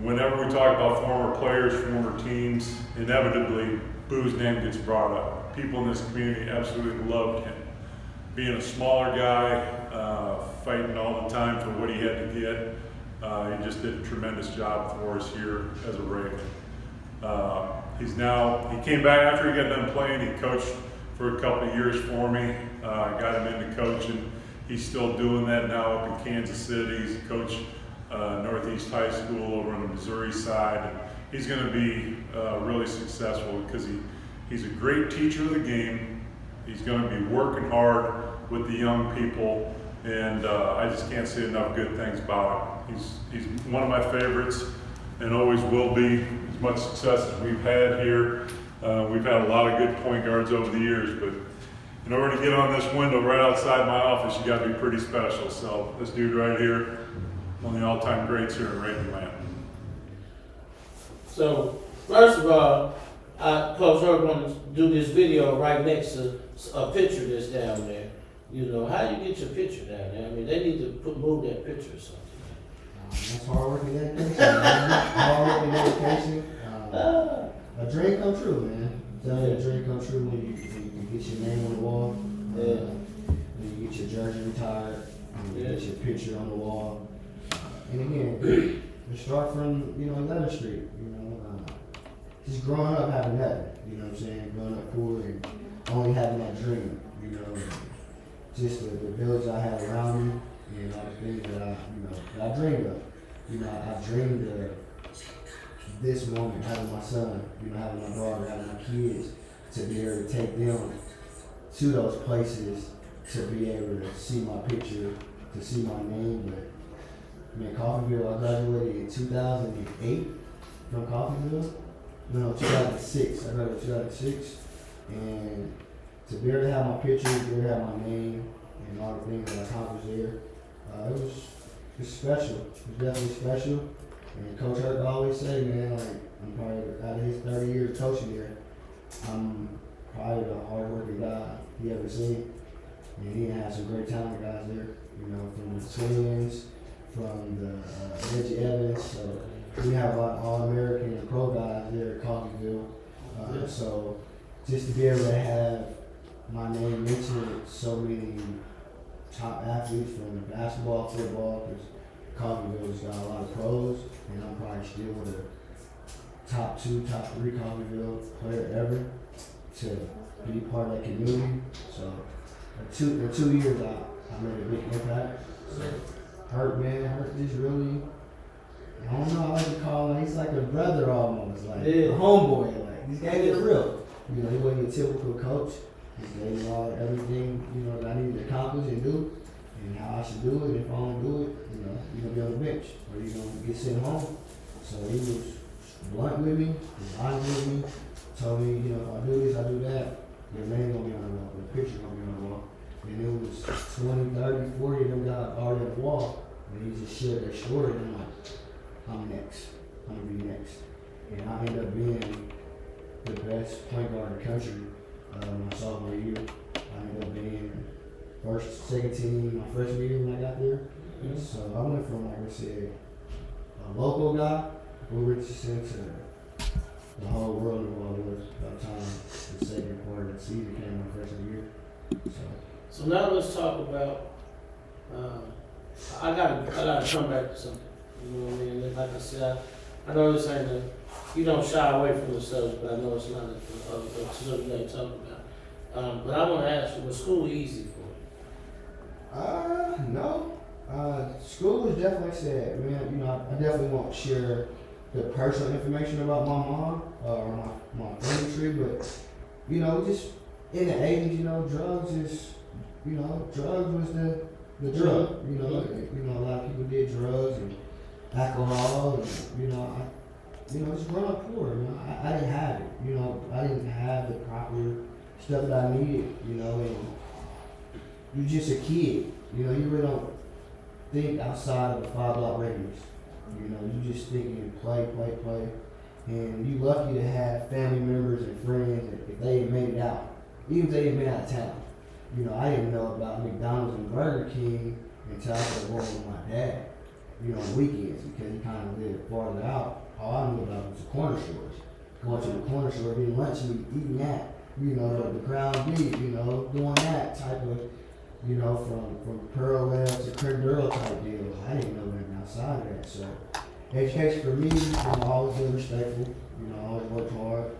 Whenever we talk about former players, former teams, inevitably Boo's name gets brought up. People in this community absolutely loved him. Being a smaller guy, fighting all the time for what he had to get, he just did a tremendous job for us here as a Raven. He came back after he got done playing. He coached for a couple of years for me. Got him into coaching. He's still doing that now up in Kansas City. He's coached Northeast High School over on the Missouri side. And he's going to be really successful because he's a great teacher of the game. He's going to be working hard with the young people, and I just can't say enough good things about him. He's one of my favorites and always will be. As much success as we've had here. We've had a lot of good point guards over the years, but in order to get on this window right outside my office, you got to be pretty special. So this dude right here, one of the all-time greats here in Ravenland. So first of all, Coach Herc wanted to do this video right next to a picture that's down there. You know, how do you get your picture down there? I mean, they need to move that picture or something. That's hard work and dedication. Hard work and dedication. A dream come true, man. I'm telling you, a dream come true when you get your name on the wall. When you get your jersey retired. When you get your picture on the wall. And again, we start from 11th Street. Just growing up having that. You know what I'm saying? Growing up poor and only having that dream. Just the village I had around me. All the things that I dreamed of. I dreamed of this moment, having my son, having my daughter, having my kids, to be able to take them to those places, to be able to see my picture, to see my name. But Coffeyville, I graduated in 2008 from Coffeyville. No, 2006. I graduated in 2006, and to be able to have my picture, to be able to have my name, and all the things that I accomplished there. It's special. It's definitely special. And Coach Herc always say, man, like, I'm probably, out of his 30 years of coaching here, I'm probably the hardest working guy he ever seen. And he had some great talent guys there, you know, from the Twins, from the Reggie Evans. So we have a lot of All-American and pro guys there at Coffeyville. So just to be able to have my name mentioned with so many top athletes from basketball, football, because Coffeyville's got a lot of pros, and I'm probably still the top 2, top 3 Coffeyville player ever to be part of that community. So in 2 years, I made a big impact. So Hurt just really, I don't know, I like to call him, he's like a brother almost, like a homeboy. Like, this guy is real. You know, he wasn't a typical coach. He gave me all everything, you know, that I needed to accomplish and do, and how I should do it. If I don't do it, you know, you're gonna be on the bench or you're gonna get sent home. So he was blunt with me, he was honest with me, told me, you know, if I do this, I do that, your name gonna be on the wall, the picture gonna be on the wall. And it was 20, 30, 40 of them guys already on the wall, and he just shared their story, and I'm like, I'm next. I'm gonna be next. And I ended up being the best point guard in the country my sophomore year. I ended up being second team my freshman year when I got there. So I went from, like I said, a local guy, Boo Richardson, to the whole world knew who I was by the time the second quarter of the season came my freshman year. So now let's talk about. I gotta come back to something. You know what I mean? Like I said, I know this ain't you don't shy away from the subject, but I know it's not a subject you ain't talking about. But I want to ask you, was school easy for you? No. School was definitely sad, man. You know, I definitely won't share the personal information about my mom or my family tree, but you know, just in the 80s, you know, drugs was the drug. You know, a lot of people did drugs and alcohol, and just growing up poor. You know, I didn't have it. You know, I didn't have the proper stuff that I needed. You know, and you're just a kid. You know, you really don't think outside of the 5-block radius. You know, you just thinking play, and you lucky to have family members and friends that if they ain't made it out, even if they ain't been out of town. You know, I didn't know about McDonald's and Burger King until I started going with my dad, you know, on weekends, because he kind of lived farther out. All I knew about was the corner stores. Going to the corner store, getting lunch meat, eating that, you know, the ground beef, you know, doing that type of, you know, from Pearl Labs to Cordero type deals. I didn't know anything outside of that. So education for me, you know, always been respectful, you know, always worked hard.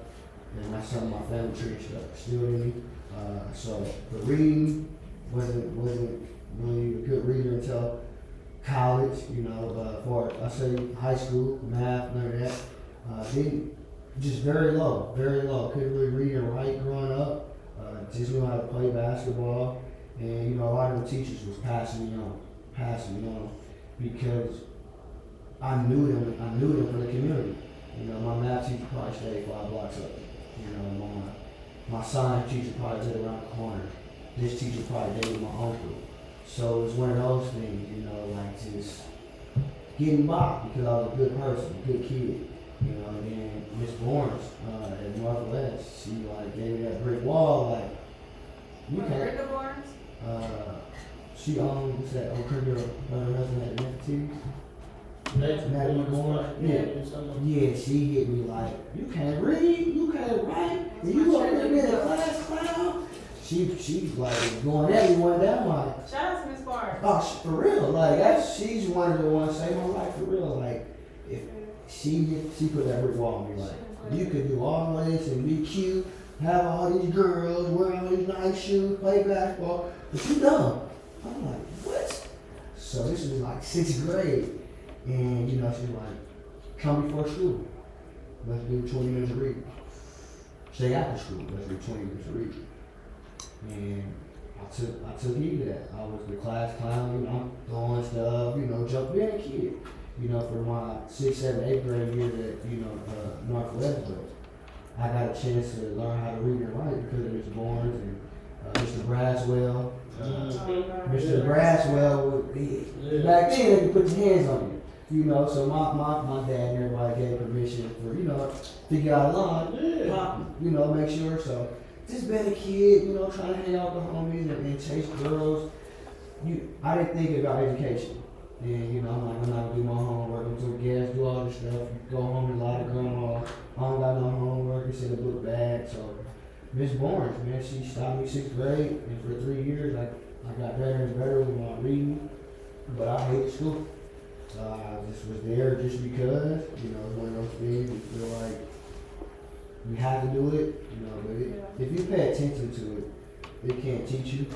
And that's something my family tree still in me. But reading wasn't really a good reader until college, you know, for I say high school, math, none of that. Then just very low. Couldn't really read and write growing up. Just knew how to play basketball. And, you know, a lot of the teachers was passing me on because I knew them from the community. You know, my math teacher probably stayed 5 blocks up. You know, my science teacher probably lived around the corner. This teacher probably dated my uncle. So it's one of those things, you know, like just getting by because I was a good person, a good kid. You know, and then Miss Lawrence at Northwest, she like gave me that brick wall, like, you can't. She what's that, Cordero, her husband at the NFT. Yeah, she hit me like, you can't read, you can't write, and you over there in the class clown. She's like going at me one day. I'm like, shout out to Miss Barnes. Oh, for real, like she's one of the ones saved my life for real. Like, if she put that brick wall on me, like, you could do all of this and be cute, have all these girls, wear all these nice shoes, play basketball, but you dumb. I'm like, what? So this was like 6th grade. And, you know, she's like, come before school. Let's do 20 minutes of reading. Stay after school. Let's do 20 minutes of reading. And I took heed to that. I was the class clown, you know, throwing stuff, you know, being a kid. You know, for my 6th, 7th, 8th grade year at, you know, Northwest, but I got a chance to learn how to read and write because of Ms. Barnes and Mr. Braswell. Mr. Braswell, back then they could put your hands on you. You know, so my dad and everybody gave permission for, you know, to get out of line, pop, you know, make sure. So just being a kid, you know, trying to hang out with the homies and chase girls. I didn't think about education. And, you know, I'm like, I'm not gonna do my homework, I'm too gas, do all this stuff. Go home and lie to grandma. I don't got no homework, it's in the book bag. So, Miss Barnes, man, she stopped me 6th grade, and for 3 years, I got better and better with my reading. But I hated school. I just was there just because, you know, it's one of those things you feel like you have to do it, you know, but if you pay attention to it, it can teach you.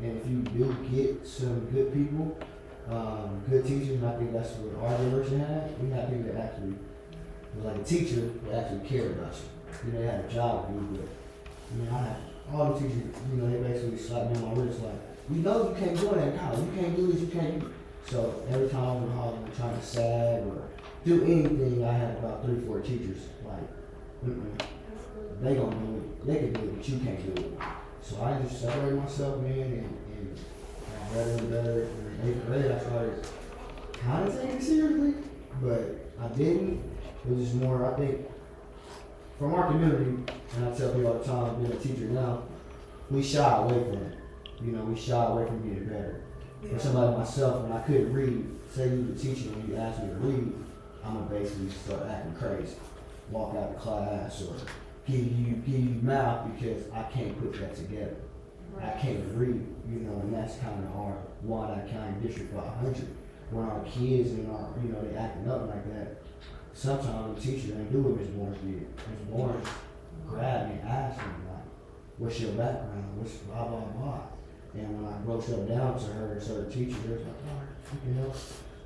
And if you do get some good people, good teachers, and I think that's what our generation had, we had people that actually was like a teacher that actually cared about you. You know, they had a job to do, but I mean, I had all the teachers, you know, they basically slapped me on my wrist like, you know you can't do that in college, you can't do this, you can't do. So every time I was in college, trying to sag or do anything, I had about 3 or 4 teachers like, they gonna do it, they can do it, but you can't do it. So I just separated myself, man, and got better and better. In 8th grade, I started kind of taking it seriously, but I didn't. It was just more, I think, from our community, and I tell people all the time, being a teacher now, we shy away from it. You know, we shy away from getting better. For somebody like myself, when I couldn't read, say you were a teacher and you asked me to read, I'm gonna basically start acting crazy, walk out of class, or give you mouth because I can't put that together. I can't read, you know, and that's kind of our Wyandotte County District 500. When our kids and our, you know, they acting up like that, sometimes the teacher ain't do what Ms. Barnes did. Ms. Barnes grabbed me and asked me, like, what's your background? What's blah, blah, blah. And when I broke stuff down to her and certain teachers, they was like, all right, you know.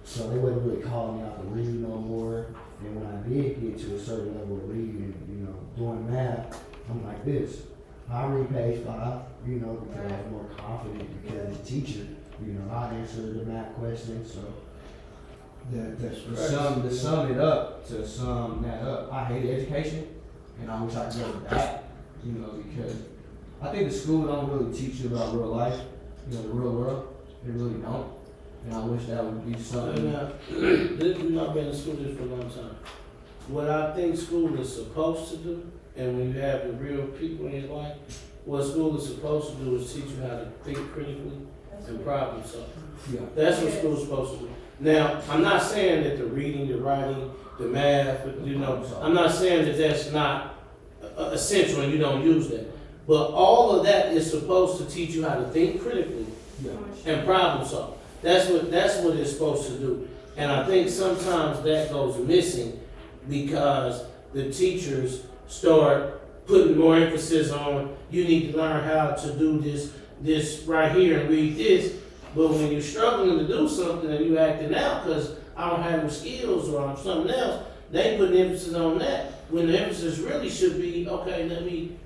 So they wasn't really calling me out to read no more. And when I did get to a certain level of reading, you know, doing math, I'm like this. I read page 5, you know, because I was more confident because as a teacher, you know, I answered the math questions. So to sum it up, to sum that up, I hated education, and I wish I could go back, you know, because I think the school don't really teach you about real life, you know, the real world. They really don't. And I wish that would be something. We've not been in school this for a long time. What I think school is supposed to do, and when you have the real people in your life, what school is supposed to do is teach you how to think critically and problem solve. Yeah. That's what school's supposed to do. Now, I'm not saying that the reading, the writing, the math, you know, I'm not saying that that's not essential and you don't use that. But all of that is supposed to teach you how to think critically and problem solve. That's what it's supposed to do. And I think sometimes that goes missing because the teachers start putting more emphasis on, you need to learn how to do this right here and read this. But when you're struggling to do something and you acting out because I don't have the skills or I'm something else, they put emphasis on that. When the emphasis really should be, okay, let me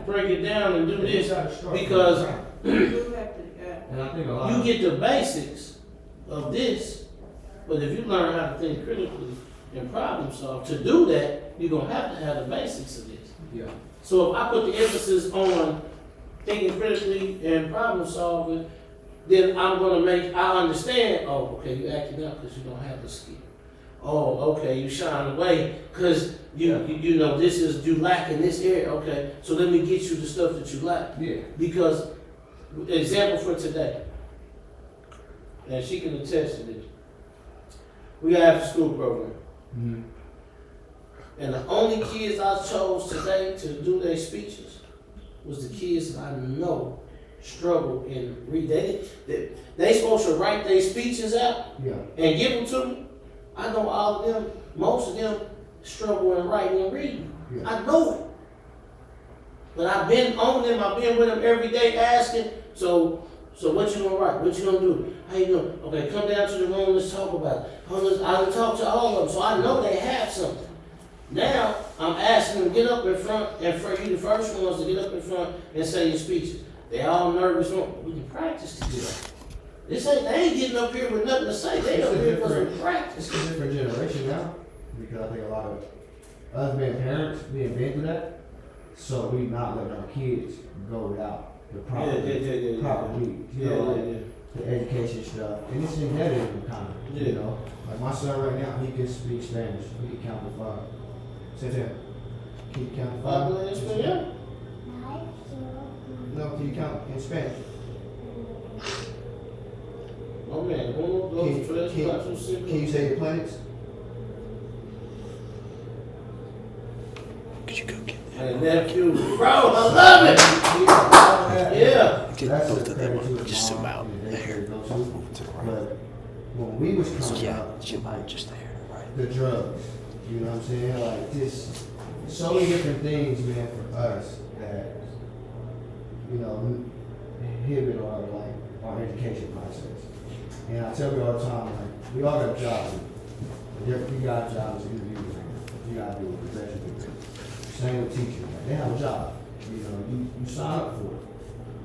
break it down and do this because and I think a lot you get the basics of this, but if you learn how to think critically and problem solve, to do that, you're going to have the basics of this. Yeah. So if I put the emphasis on thinking critically and problem solving, then I understand, oh, okay, you acting up because you don't have the skill. Oh, okay, you shying away because you know you lack in this area. Okay, so let me get you the stuff that you lack. Yeah. Because example for today, and she can attest to this. We got after school program. Mm-hmm. And the only kids I chose today to do their speeches was the kids that I know struggle in reading. They supposed to write their speeches out and give them to me. I know all of them, most of them struggle in writing and reading. Yeah. I know it. But I've been on them, I've been with them every day asking, so what you gonna write? What you gonna do? How you doing? Okay, come down to the room, let's talk about it. I can talk to all of them, so I know they have something. Now, I'm asking them to get up in front, and for you, the first ones to get up in front and say your speeches. They all nervous, we can practice together. They ain't getting up here with nothing to say, they up here because we practice. It's a different generation now, because I think a lot of us being parents, being been through that, so we not letting our kids go without the proper needs. The education stuff. And it's embedded in the kind of, you know. Like my son right now, he can speak Spanish. He can count to 5. Sit down. Can you count to 5? No, can you count in Spanish? Oh man, uno, dos, tres, cuatro, cinco. Can you say your planets? Could you go get And nephew, bro, I love it. Yeah. Get That's both a of them credit to up. his Just mom zoom out. and the The hair. daycare goes to. Move to the right. But when we was coming Yeah, up, zoom out. Just the hair. Right. the drugs, you know what I'm saying? Like just so many different things, man, for us that, you know, inhibit our education process. And I tell you all the time, like, we all got a job. You got a job as an interviewer. You gotta do a profession. Same with teachers. Like, they have a job. You know, you sign up for it.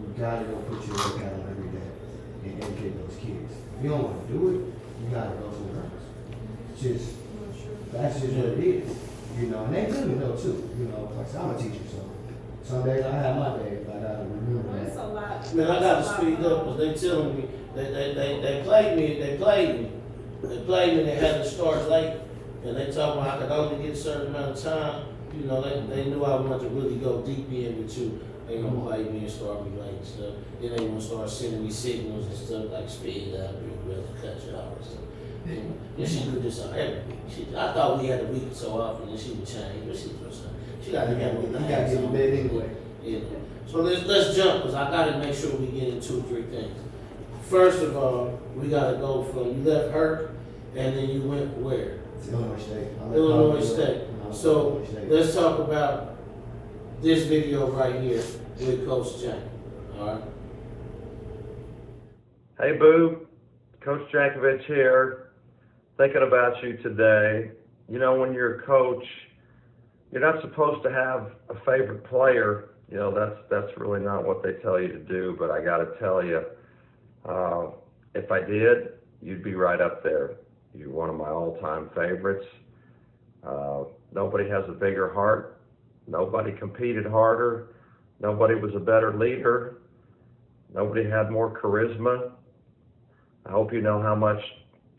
You gotta go put your work out on every day and educate those kids. If you don't want to do it, you gotta go somewhere else. That's just what it is. You know, and they do know too. You know, like I'm a teacher, so some days I have my days, but I gotta remember It's that. a lot. Man, I gotta speed up because they telling me they played me. They played me. They had to start late, and they told me I could only get a certain amount of time. You know, they knew I wanted to really go deep in with you. They gonna play me and start me late and stuff. Then they gonna start sending me signals and stuff like speed up, we'll cut you off and stuff. And she do this on every week. I thought we had a week so often and she would change, but she got to get You with gotta get in bed anyway. Yeah. So let's jump because I gotta make sure we get into 2 or 3 things. First of all, we gotta go from you left Hurt and then you went where? It's Illinois State. Illinois State. So let's talk about this video right here with Coach Jenee. All right. Hey, Boo. Coach Jankovic here. Thinking about you today. You know, when you're a coach, you're not supposed to have a favorite player. You know, that's really not what they tell you to do. But I got to tell you, if I did, you'd be right up there. You're one of my all-time favorites. Nobody has a bigger heart. Nobody competed harder. Nobody was a better leader. Nobody had more charisma. I hope you know how much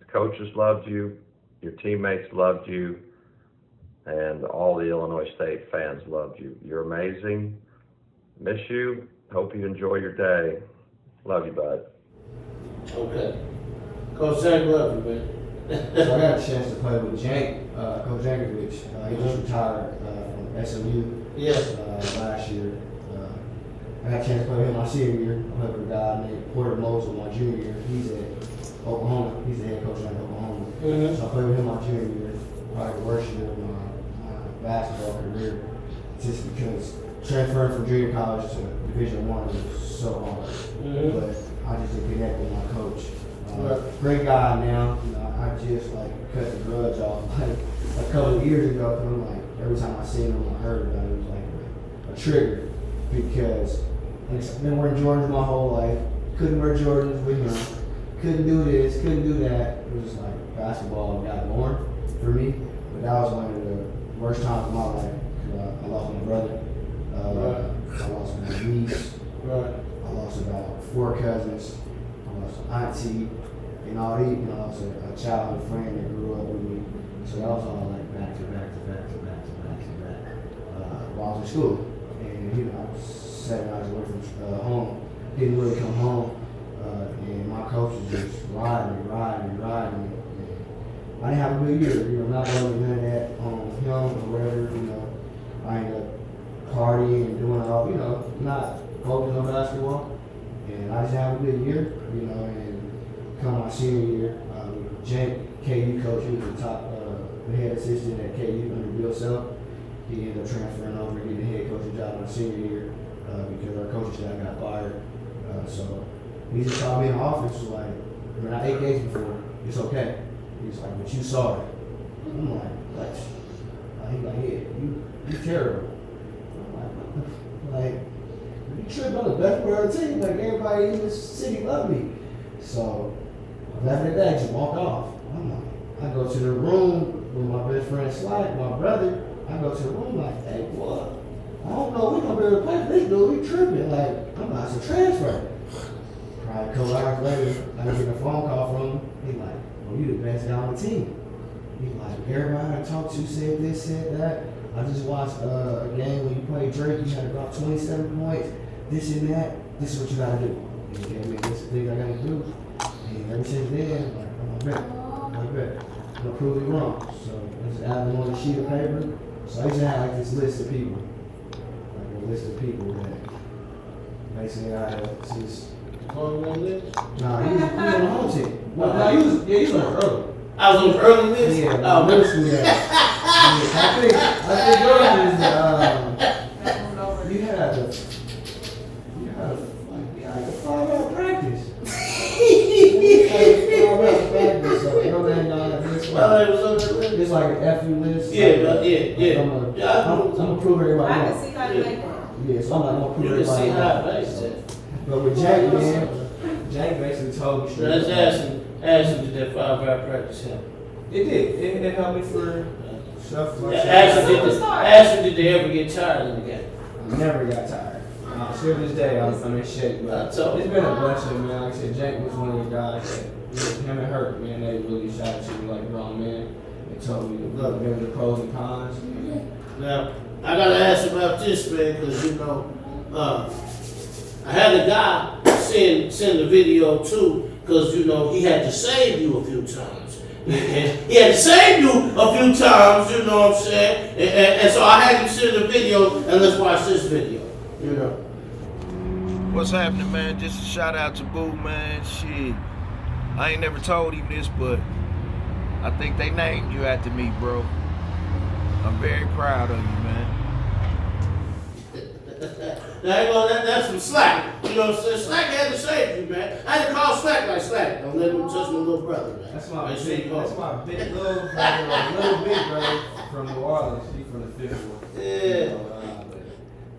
the coaches loved you, your teammates loved you, and all the Illinois State fans loved you. You're amazing. Miss you. Hope you enjoy your day. Love you, bud. Okay. Coach Jenee, love you, man. So I got a chance to play with Coach Jankovic. He just retired from SMU last year. I got a chance to play with him my senior year. I played with a guy named Porter Mosel my junior year. He's at Oklahoma. He's the head coach at Oklahoma. So I played with him my junior year. Probably the worst year of my basketball career, just because transferring from junior college to Division I was so hard. But I just didn't connect with my coach. Great guy now. You know, I just cut the grudge off a couple of years ago. Cause I'm every time I seen him, I heard about it, it was like a trigger because I've been wearing Jordans my whole life. Couldn't wear Jordans with him. Couldn't do this. Couldn't do that. It was just basketball got born for me. But that was one of the worst times of my life. I lost my brother. I lost my niece. I lost about 4 cousins. I lost an auntie. And all these, I lost a childhood friend that grew up with me. So that was all back to back while I was in school. And I was 7 hours away from home. Didn't really come home. And my coach was just riding. And I didn't have a good year. Not really none of that on him or whatever. I ended up partying and doing all, not focusing on basketball. And I just have a good year, and come my senior year, KU coach, he was the top, the head assistant at KU under Bill Self. He ended up transferring over and getting the head coaching job my senior year because our coaching staff got fired. So he just called me in the office, I 8 days before, it's okay. He's like, but you saw it. I'm like, what? He's like, yeah, you terrible. I'm like, you tripped on the best player of the team. Everybody in this city loved me. So after that, I just walked off. I'm like, I go to the room with my best friend Slack, my brother. I go to the room hey, what? I don't know, we gonna be able to play for this dude, we tripping. I'm about to transfer. Probably a couple hours later, I get a phone call from him. He's like, well, you the best guy on the team. He's like, everybody I talked to said this, said that. I just watched a game when you play Drake, you had about 27 points, this and that, this is what you gotta do. And you can't make this thing I gotta do. And ever since then, like, I bet. I'm gonna prove it wrong. So I just add them on a sheet of paper. So I used to have like this list of people. Like a list of people that basically I just. On one list? Nah, he was on the home team. Well, he was on the early. I was on the early list? Yeah, oh, middle school, yeah. I think yours is you had like a 5-hour practice. It's like an FU list. Yeah. I'm gonna prove everybody I wrong. can see how you make one. Yeah, so I'm not gonna prove You can see everybody how wrong. it makes. But with Jack, man, Jack basically told me. Let's ask him did that 5-hour practice help? It did. It helped me for stuff like Ask him did they ever get tired in the game? I never got tired. Still to this day, I'm in shape. But it's been a blessing, man. Like I said, Jack was one of the guys that him and Hurt, man, they really shot at me like a grown man. They told me to look at the pros and cons. Now, I gotta ask about this, man, because you know, I had a guy send the video too, because you know he had to save you a few times. He had to save you a few times, you know what I'm saying? And so I had him send the video, and let's watch this video. You know. What's happening, man? Just a shout out to Boo, man. Shit, I ain't never told him this, but I think they named you after me, bro. I'm very proud of you, man. That's some slack. You know what I'm saying? Slack had to save you, man. I had to call Slack like Slack. Don't let him touch my little brother, man. That's my big little brother, little big brother from New Orleans. He from the 5th Ward. Yeah.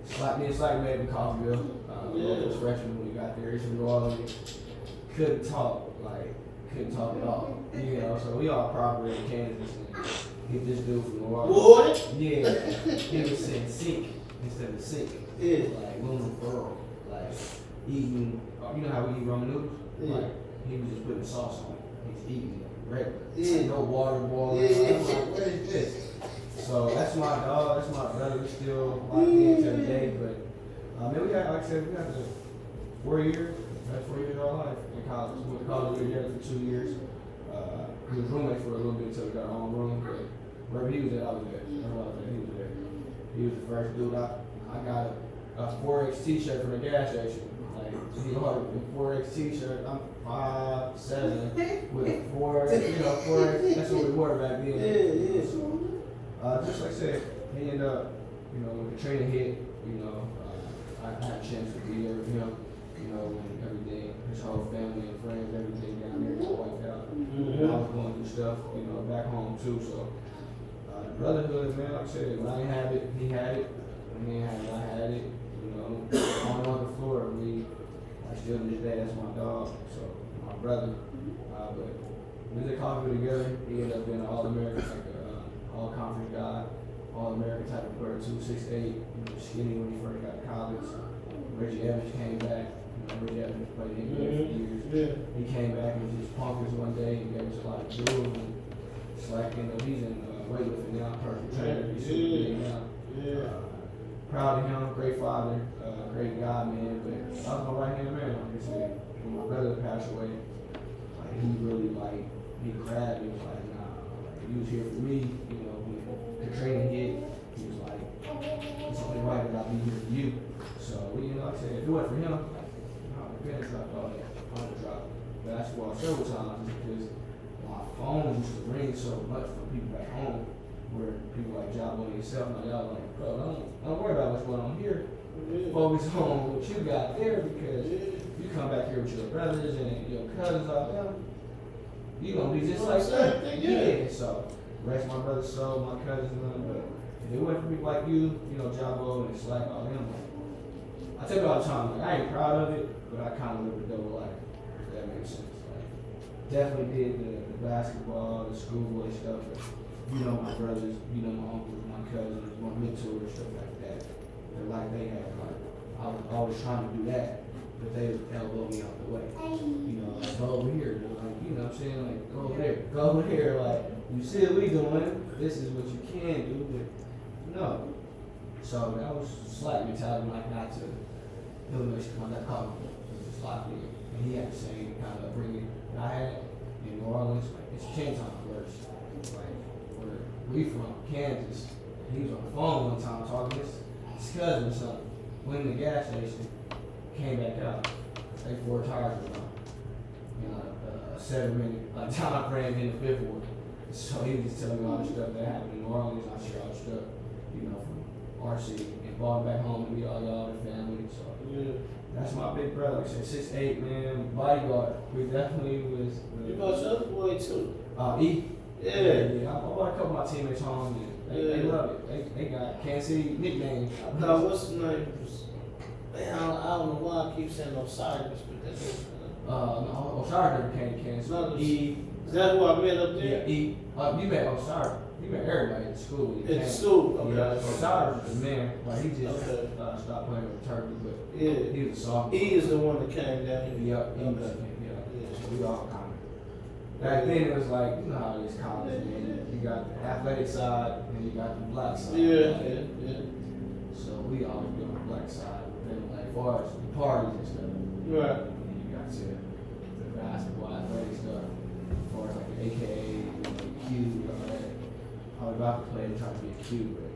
Slack me and Slack made in Coffeyville. Was freshman when we got there. He's from New Orleans. Couldn't talk at all. You know, so we all proper in Kansas. And get this dude from New Orleans. What? Yeah. He was saying sink instead of sink. Yeah. Like aluminum foil. Like eating, you know how we eat ramen noodles? Yeah. Like he was just putting sauce on it. He's eating it regular. Yeah. No water boiling. Yeah. I'm like, what is this? So that's my dog, that's my brother. We still locked in to the day, but man, we got, like I said, we got the 4 years. That's 4 years of our life in college. We went to college, we were together for 2 years. We was roommates for a little bit until we got our own room, but wherever he was at, I was there. Wherever I was at, he was there. He was the first dude. I got a 4X t-shirt from the gas station. Like, he ordered a 4X t-shirt. I'm 5'7" with a 4X. That's what we wore back then. Yeah. So, just like I said, he ended up, you know, when the training hit, you know, I had a chance to be there with him, you know, when everything, his whole family and friends, everything down there got wiped out. And I was going through stuff, you know, back home too, so. Brotherhood, man, like I said, when I didn't have it, he had it. When he didn't have it, I had it. You know, on the floor, still to this day, that's my dog, so my brother. But we did Coffeyville together. He ended up being an All-American, like a all-conference guy, All-American type of player, 2'6'8", skinny when he first got to college. Reggie Evans came back. Reggie Evans played in the NBA for years. Yeah. He came back and was just punkers one day and gave us a lot of jewels. And Slack, he's in weightlifting now, personal trainer. He's super big now. Proud of him, great father, great guy, man. But I was my right hand man, like I said. When my brother passed away, like he really he grabbed me, was like, nah, like, he was here for me, you know, when the training hit, he was like, it's only right that I'll be here for you. So, you know, like I said, if it wasn't for him, the parents dropped all that, I would drop basketball several times because my phone used to ring so much from people back home where people like Jabrelle and yourself, like y'all like, bro, don't worry about what's going on here. Focus on what you got there because you come back here with your brothers and your cousins out there, you gonna be just like that. Yeah. So rest my brother's soul, my cousins, but if it wasn't for people like you know, Jabrelle and Slack, all them, I tell you all the time, like I ain't proud of it, but I kind of live a double life. If that makes sense. Like, definitely did the basketball, the schoolboy stuff. But, you know my brothers, you know my uncles, my cousins, my mentors, stuff like that. They're like they had, like, I was always trying to do that, but they would elbow me out the way. You know, like, go over here, like, you know what I'm saying? Like, go over there, like, you see what we doing, this is what you can do, but No. So that was slightly mentality, like not to Illinois, that Coffeyville. It was slightly, and he had the same kind of upbringing that I had in New Orleans. Like, it's 10 times worse. Like, where we from Kansas, he was on the phone one time talking to his cousin or something. Went in the gas station, came back out. They 4 tires were gone. You know, a 7-minute time frame in the 5th one. So he was just telling me all the stuff that happened in New Orleans. I share all the stuff, you know, from our city, and brought back home to meet all y'all and family. So Yeah. that's my big brother. Like I said, 6'8", man, bodyguard. We definitely was. You got your other boy too. E. Yeah. I brought a couple of my teammates home, and they love it. They got Kansas City nicknames. No, what's his name? Man, I don't know why I keep saying Osiris, but that's no, Osiris never came to Kansas. No, E. Is that who I met up there? Yeah, E. You met Osiris. You met everybody at school. At school, okay. Yeah, Osiris was the man. Like, he just Okay. stopped playing with Turkey, but Yeah. he was a sophomore. He is the one that came down here. Yep, he was, Okay. yeah. So we all kind of. Back then it was like, you know how it is college, man. You got the athletic side and you got the black side. Yeah. So we always be on the black side. Then like, as far as the parties and stuff. Right. And you got to the basketball athletic stuff. As far as like the AKA, Q, all that. I was about to play and try to be a Q, but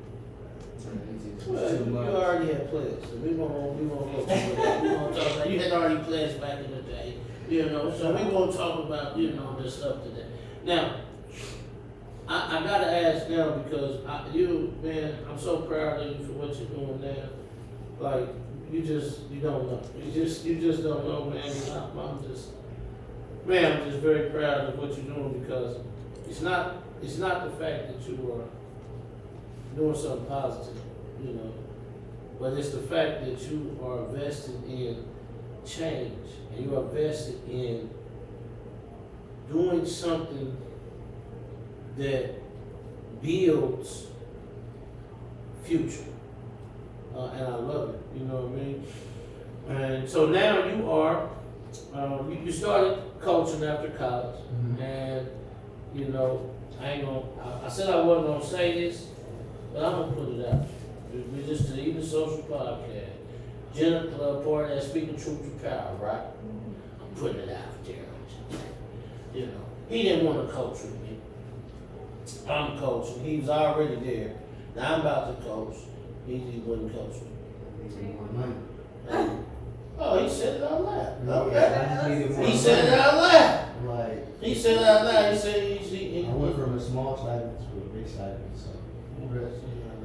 it's Well, too you much. already had players, so we won't go through that. We won't talk about, you had already players back in the day, you know, so we won't talk about, you know, this stuff today. Now, I gotta ask now because man, I'm so proud of you for what you're doing now. Like, you don't know. You just don't know, man. I'm just very proud of what you're doing because it's not the fact that you are doing something positive, you know, but it's the fact that you are vested in change and you are vested in doing something that builds future. And I love it, you know what I mean? And so now you are, you started coaching after college, and you know, I said I wasn't gonna say this, but I'm gonna put it out. We're just the Even Social Podcast. Jenee Club part that speaking truth to power, right? I'm putting it out there. You know, he didn't want to coach with me. I'm coaching. He was already there. Now I'm about to coach. He wouldn't coach me. Oh, he said it out loud. Okay. He said it out loud. Like, he said it out loud. He said he I went from a small stipend to a big stipend, so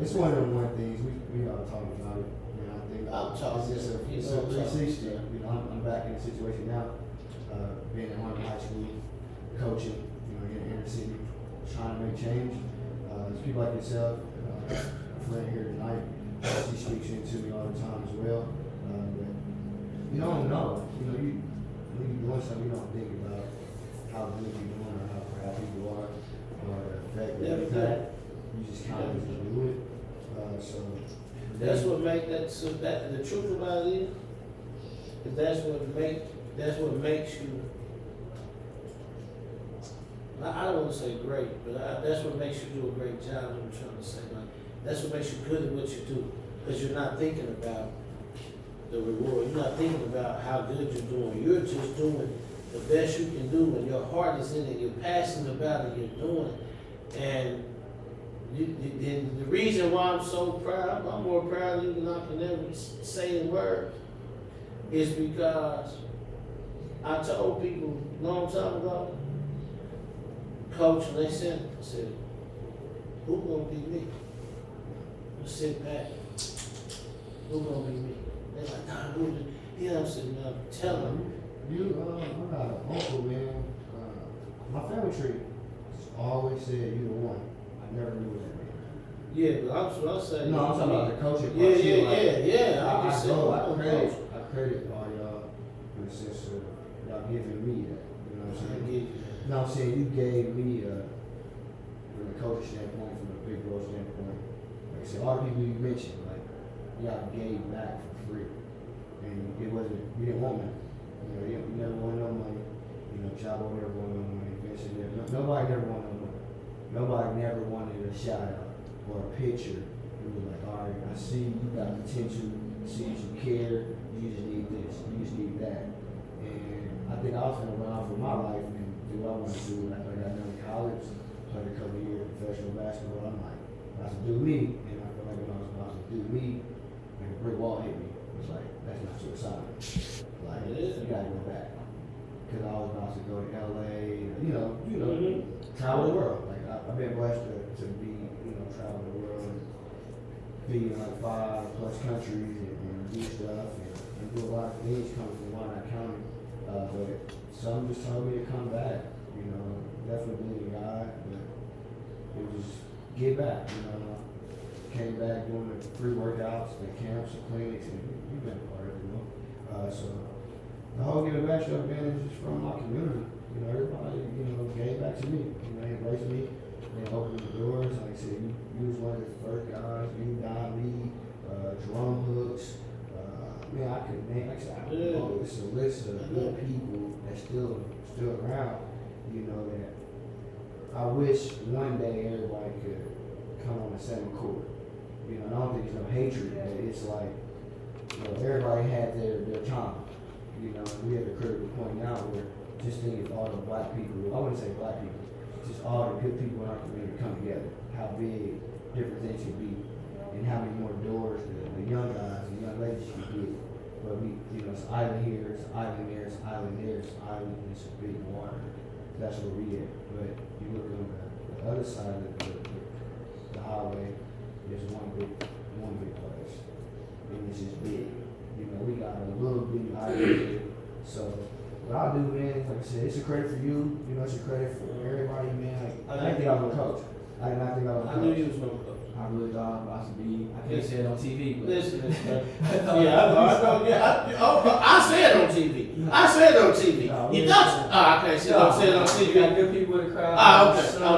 it's one of them things we all talk about it. You know, I think it's a 360. You know, I'm back in the situation now, being at Harmon High School, coaching, you know, in the inner city, trying to make change. There's people like yourself, a friend here tonight, she speaks into me all the time as well. But you don't know. You know, when you're doing something, you don't think about how good you're doing or how proud you are or the effect that it's had. You just kind of just do it. So that's what make that. So that the truth about it is that's what makes you. I don't want to say great, but that's what makes you do a great job. What I'm trying to say, like that's what makes you good at what you do, because you're not thinking about the reward. You're not thinking about how good you're doing. You're just doing the best you can do, and your heart is in it. You're passionate about it. You're doing it, and the reason why I'm so proud, I'm more proud of you than I can ever say in words, is because I told people a long time ago, Coach, and they said, who gonna be me? I sit back. Who gonna be me? They're like, nah, who? Yeah, I'm sitting there, tell them. I got an uncle, man. My family tree always said you the one. I never knew that man. Yeah, but I'm saying. No, I'm talking about the coaching. Yeah. I credit all y'all in the sense of y'all giving me that. You know what I'm saying? You know what I'm saying? You gave me from a coaching standpoint, from a big bro standpoint. Like I said, all the people you mentioned, like y'all gave back for free, and it wasn't. You didn't want money. You know, you never wanted no money. You know, Jabrelle never wanted no money. Vincent never. Nobody never wanted no money. Nobody never wanted a shout out or a picture. You It was like, all right, I see you got potential, I see you care, you just need this, you just need that. And I think I was going to run off with my life and do what I want to do. After I got done in college, played a couple of years of professional basketball, I'm like, I was do me, and I feel like when I was about to do me, like a brick wall hit me. It was like, that's not suicide. Like, you gotta go back. Because I was about to go to LA, travel the world. Like, I've been blessed to be, travel the world and be in like 5+ countries and do stuff and do a lot of things coming from Wyandotte County. But some just told me to come back, definitely believe in God, but it was get back, Came back doing the free workouts, the camps, the clinics, and you've been a part of it, So the whole giving back stuff, man, is just from my community. Everybody, gave back to me. They embraced me. They opened the doors. Like I said, you was one of the first guys. You, Don Lee, Jerome Hooks. Man, I could name, like I said, it's a list of good people that's still around. That I wish one day everybody could come on the same court. I don't think there's no hatred, but it's like, everybody had their time. We had a critical point now where just think if all the black people, I wouldn't say black people, just all the good people in our community come together, how big different things can be, and how many more doors the young guys and young ladies can get. But it's island here, it's island there, it's island there, it's island, and it's a big water. That's where we at. But you look on the other side of the highway, there's one big place, and it's just big. We got a little bit idea. So what I do, man, like I said, it's a credit for you. It's a credit for everybody, man. I didn't think I was a coach. I did not think I was a coach. I knew you was going to coach. I really thought I was to be. I can't say it on TV, but listen. I said it on TV. I said it on TV. You thought? I can't say it on TV. You got good people in the crowd.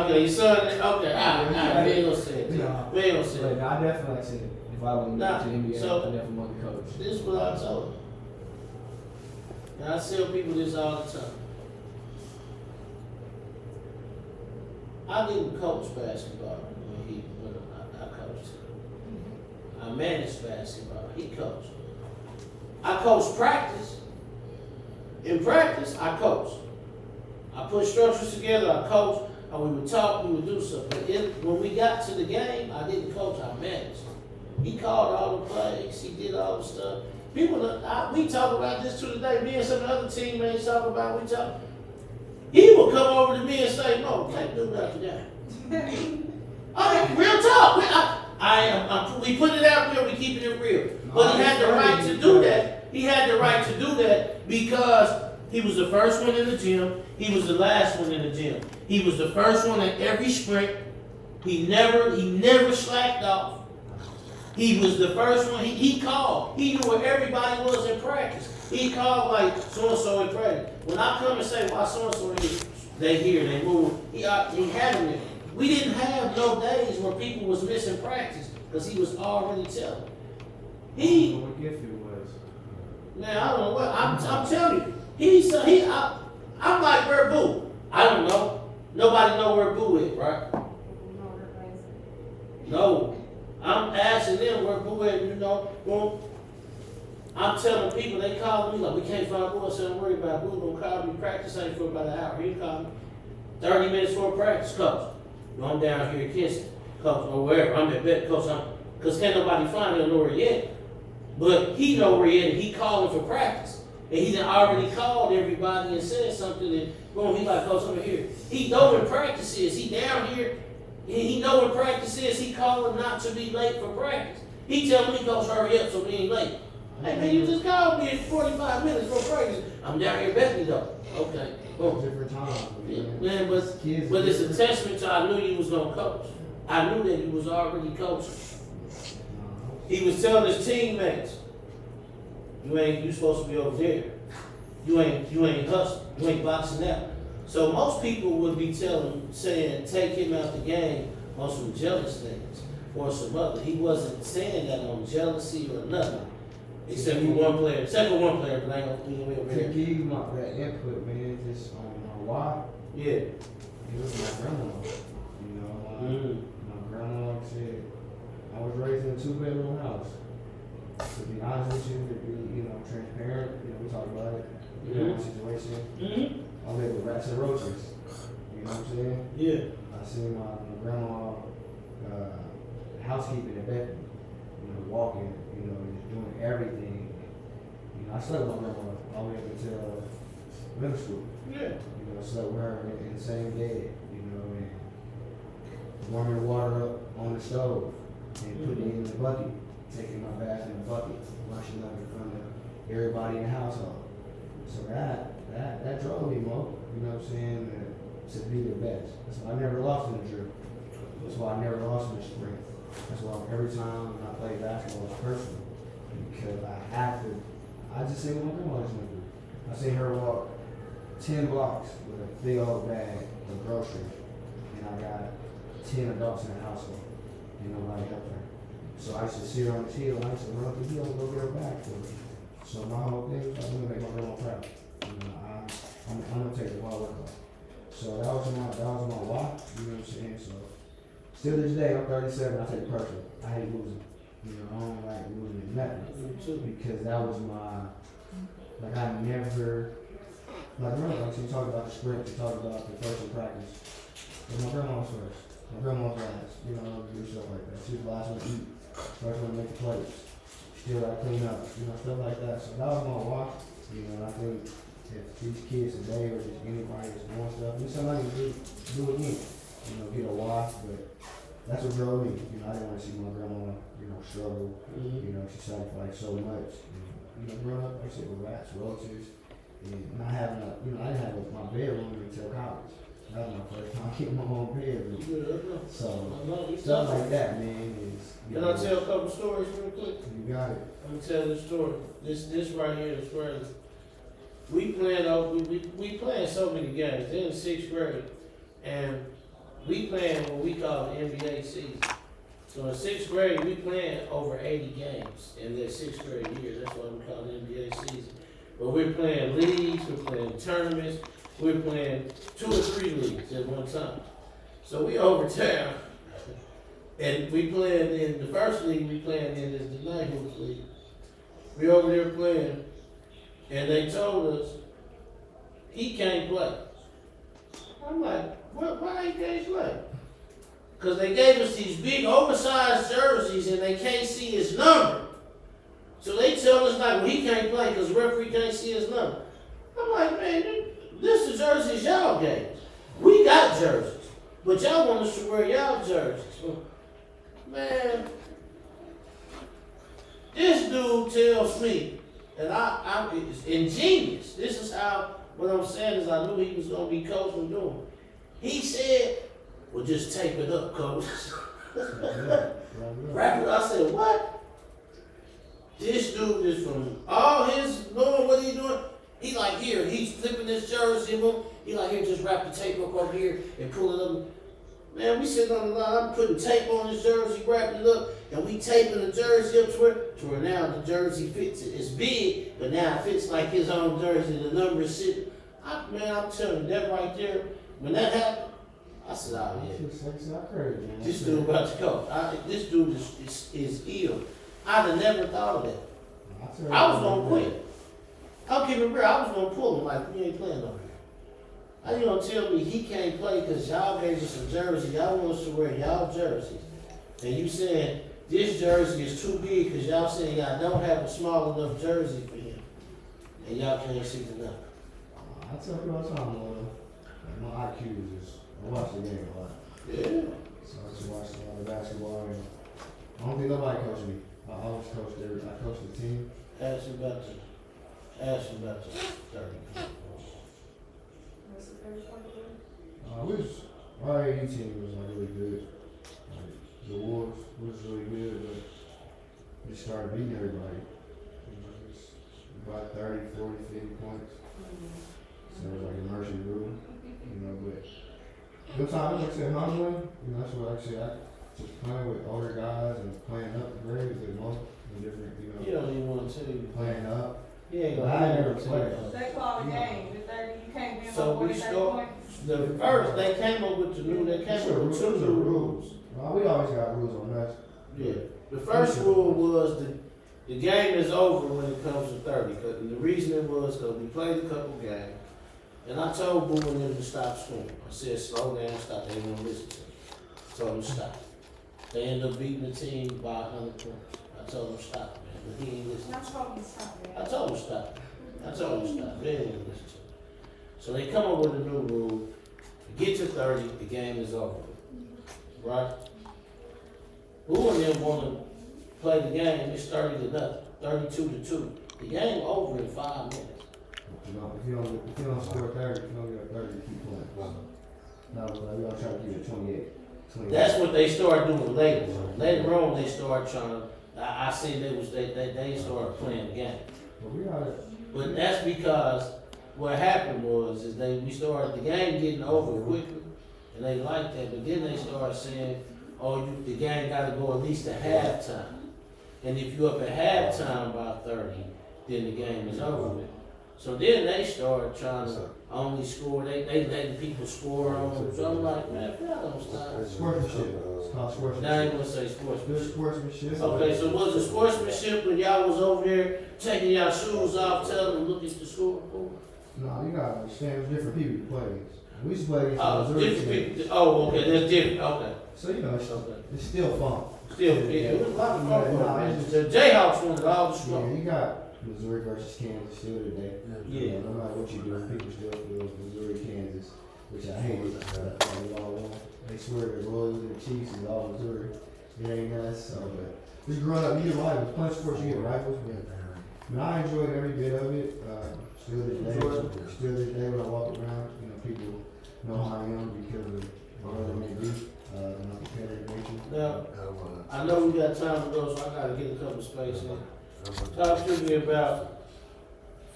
Okay. Your son. Okay. We ain't gonna say it. We ain't gonna say it. I definitely like said, if I went to the NBA, I definitely want to coach. This is what I told him. And I tell people this all the time. I didn't coach basketball when I coached. I managed basketball. He coached. I coached practice. In practice, I coached. I put structures together. I coached. And we would talk. We would do stuff. But when we got to the game, I didn't coach. I managed. He called all the plays. He did all the stuff. People, we talk about this to today. Me and some of the other teammates talk about. He will come over to me and say, "Mo, take dude out the game." Real talk. We put it out there. We keeping it real. But he had the right to do that. He had the right to do that because he was the first one in the gym. He was the last one in the gym. He was the first one in every sprint. He never slacked off. He was the first one. He called. He knew where everybody was in practice. He called like so-and-so in practice. When I come and say, why so-and-so here, they here, they move. He had them there. We didn't have no days where people was missing practice because he was already telling. What gift it was? Man, I don't know what. I'm telling you. I'm like, where Boo? I don't know. Nobody know where Boo is, right? No. I'm asking them where Boo at, Well, I'm telling people, they call me like, we can't find Boo. I said, don't worry about it. Boo gonna call me. Practice ain't for about an hour. He call me 30 minutes for practice, coach. I'm down here in Kinston, coach, or wherever. I'm at bed, coach. Because can't nobody find him nowhere yet. But he know where he at, and he calling for practice. And he done already called everybody and said something, and boom, he like, coach, I'm here. He know when practice is. He down here. He know when practice is. He calling not to be late for practice. He telling me, coach, hurry up so we ain't late. Hey, man, you just called me in 45 minutes for practice. I'm down here Bethany, though. Okay. Boom. Different times. Man, but it's a testament to I knew you was going to coach. I knew that he was already coaching. He was telling his teammates, you supposed to be over there. You ain't hustling. You ain't boxing out. So most people would be saying, take him out the game on some jealous things or some other. He wasn't saying that on jealousy or nothing. Except for one player. But I ain't gonna be over here. To give you that input, man, just on why. Yeah. It was my grandma. My grandma said, I was raised my grandma, housekeeping and baking, walking, just doing everything. I slept with my grandma all the way up until middle school. Yeah. I slept with her in the same bed, and warming the water up on the stove and putting it in the bucket, taking my bath in the bucket, washing up in front of everybody in the household. So that drove me, Mo, to be the best. That's why I never lost in the drill. That's why I never lost in the sprint. That's why every time when I play basketball, it's personal. Because I just seen what my grandma just went through. I seen her walk 10 blocks with a big old bag of groceries, and I got 10 adults in the household, and nobody helped her. So I used to sit on the hill, and I used to run up the hill and go get her back for her. So my whole thing was I'm gonna make my grandma proud. I'm gonna take the hard work off. So that was my why, you know what I'm saying? So still to this day, I'm 37, I take it personal. I hate losing. I don't like losing nothing. Because that was remember, you talked about the sprint, you talked about the first in practice. But my grandma was first. My grandma was last. Do stuff like that. She was the last one to eat, first one to make the plates. Still got to clean up, stuff like that. So that was my why. And I think if these kids today or just anybody that's doing stuff, somebody do it again. Get a why, but that's what drove me. I didn't want to see my grandma, struggle. She sacrificed so much. Growing up, like I said, with rats, relatives, and not having I didn't have my bedroom until college. That was my first time getting my own bedroom. Yeah. So stuff like that, man, is. Can I tell a couple stories real quick? You got it. Let me tell this story. This right here is crazy. We playing so many games. They're in 6th grade, and we playing what we call the NBA season. So in 6th grade, we playing over 80 games in that 6th grade year. That's why we call it NBA season. But we're playing leagues, we're playing tournaments, we're playing 2 or 3 leagues at one time. So we over town, and we playing in the first league we playing in is the Wolves League. We over there playing, and they told us he can't play. I'm like, why he can't play? Because they gave us these big oversized jerseys and they can't see his number. So they tell us like, well, he can't play because the referee can't see his number. I'm like, man, this is the jerseys y'all gave us. We got jerseys, but y'all want us to wear y'all jerseys. Man, this dude tells me, and it's ingenious. This is how, what I'm saying is I knew he was going to be coach and doing. He said, well, just tape it up, coach. Wrap it up. I said, what? This dude is from all his doing what he doing. He like here, he's flipping this jersey. He like here, just wrap the tape up over here and pull it up. Man, we sitting on the line. I'm putting tape on his jersey, wrapping it up, and we taping the jersey up to where now the jersey fits it. It's big, but now it fits like his own jersey. The number is sitting. Man, I'm telling you, that right there, when that happened, I said, oh yeah. This dude about to go. This dude is ill. I'd have never thought of that. I was gonna quit. I'll keep it real. I was gonna pull him like, we ain't playing over here. How you gonna tell me he can't play because y'all gave us some jerseys, y'all want us to wear y'all jerseys, and you saying this jersey is too big because y'all saying y'all don't have a small enough jersey for him, and y'all can't see the number. I tell you all the time, my IQ is just, I watch the game a lot. Yeah. So I just watch a lot of basketball, and I don't think nobody coached me. I always coached I coached the team. Ask him about you. 30. What's the first one? Our AD team was like really good. The Wolves was really good, but we started beating everybody. It's about 30, 40, 50 points. So it was like immersion room, but good time, like I said, humbling, that's what I said, just playing with older guys and playing up the grades and most different, You don't even want to tell you. playing up. He ain't But I never played. They call the game. The 30, you can't win So by we 30 scored. points. The first, they came up with two new rules. We always got rules on us. Yeah. The first rule was the game is over when it comes to 30. And the reason it was because we played a couple games. And I told Boo and them to stop scoring. I said, slow down, stop. They won't listen to me. Told him stop. They ended up beating the team by 100 points. I told him stop, man, but he ain't listen. I told you stop, man. I told him stop. I told him stop. They didn't listen to me. So they come up with a new rule. Get to 30, the game is over. Right? Who and them want to play the game? It's 30-0, 32-2. The game over in 5 minutes. If you don't score 30, if you don't get a 30, keep playing. No, we all try to keep it 28. That's what they started doing later. Later on, they started trying to. I see they started playing the game. But that's because what happened was we started the game getting over quickly, and they liked that. But then they started saying, "Oh, the game got to go at least to halftime, and if you're up at halftime by 30, then the game is over with." So then they started trying to only score. They letting people score on them. So I'm like, man, if y'all don't stop. Sportsmanship. It's called sportsmanship. Now I ain't gonna say Good sportsmanship. sportsmanship. Okay, so was it sportsmanship when y'all was over there taking y'all shoes off, telling them look at the scoreboard? No, you gotta understand there's different people you play against. We used to play against Oh, Missouri different teams. people. Oh, okay, that's different. Okay. So you know, Okay. it's still fun. Still, yeah, it was a lot of fun. Yeah, man. it's The Jayhawks won all the Yeah, smoke. you got Missouri versus Kansas still today. Yeah. No matter what you do, people still feel Missouri, Kansas, which I hate. They all won. They swear they're Royals and the Chiefs is all Missouri. It ain't us. So, but just growing up, you get rivals. Punch sports, you get rivals. But I enjoyed every bit of it. Still this day when I walk around, you know, people know how I am because of what I do. And I'm competitive nature. Now, I know we got time to go, so I gotta get a couple of space in. Talk to me about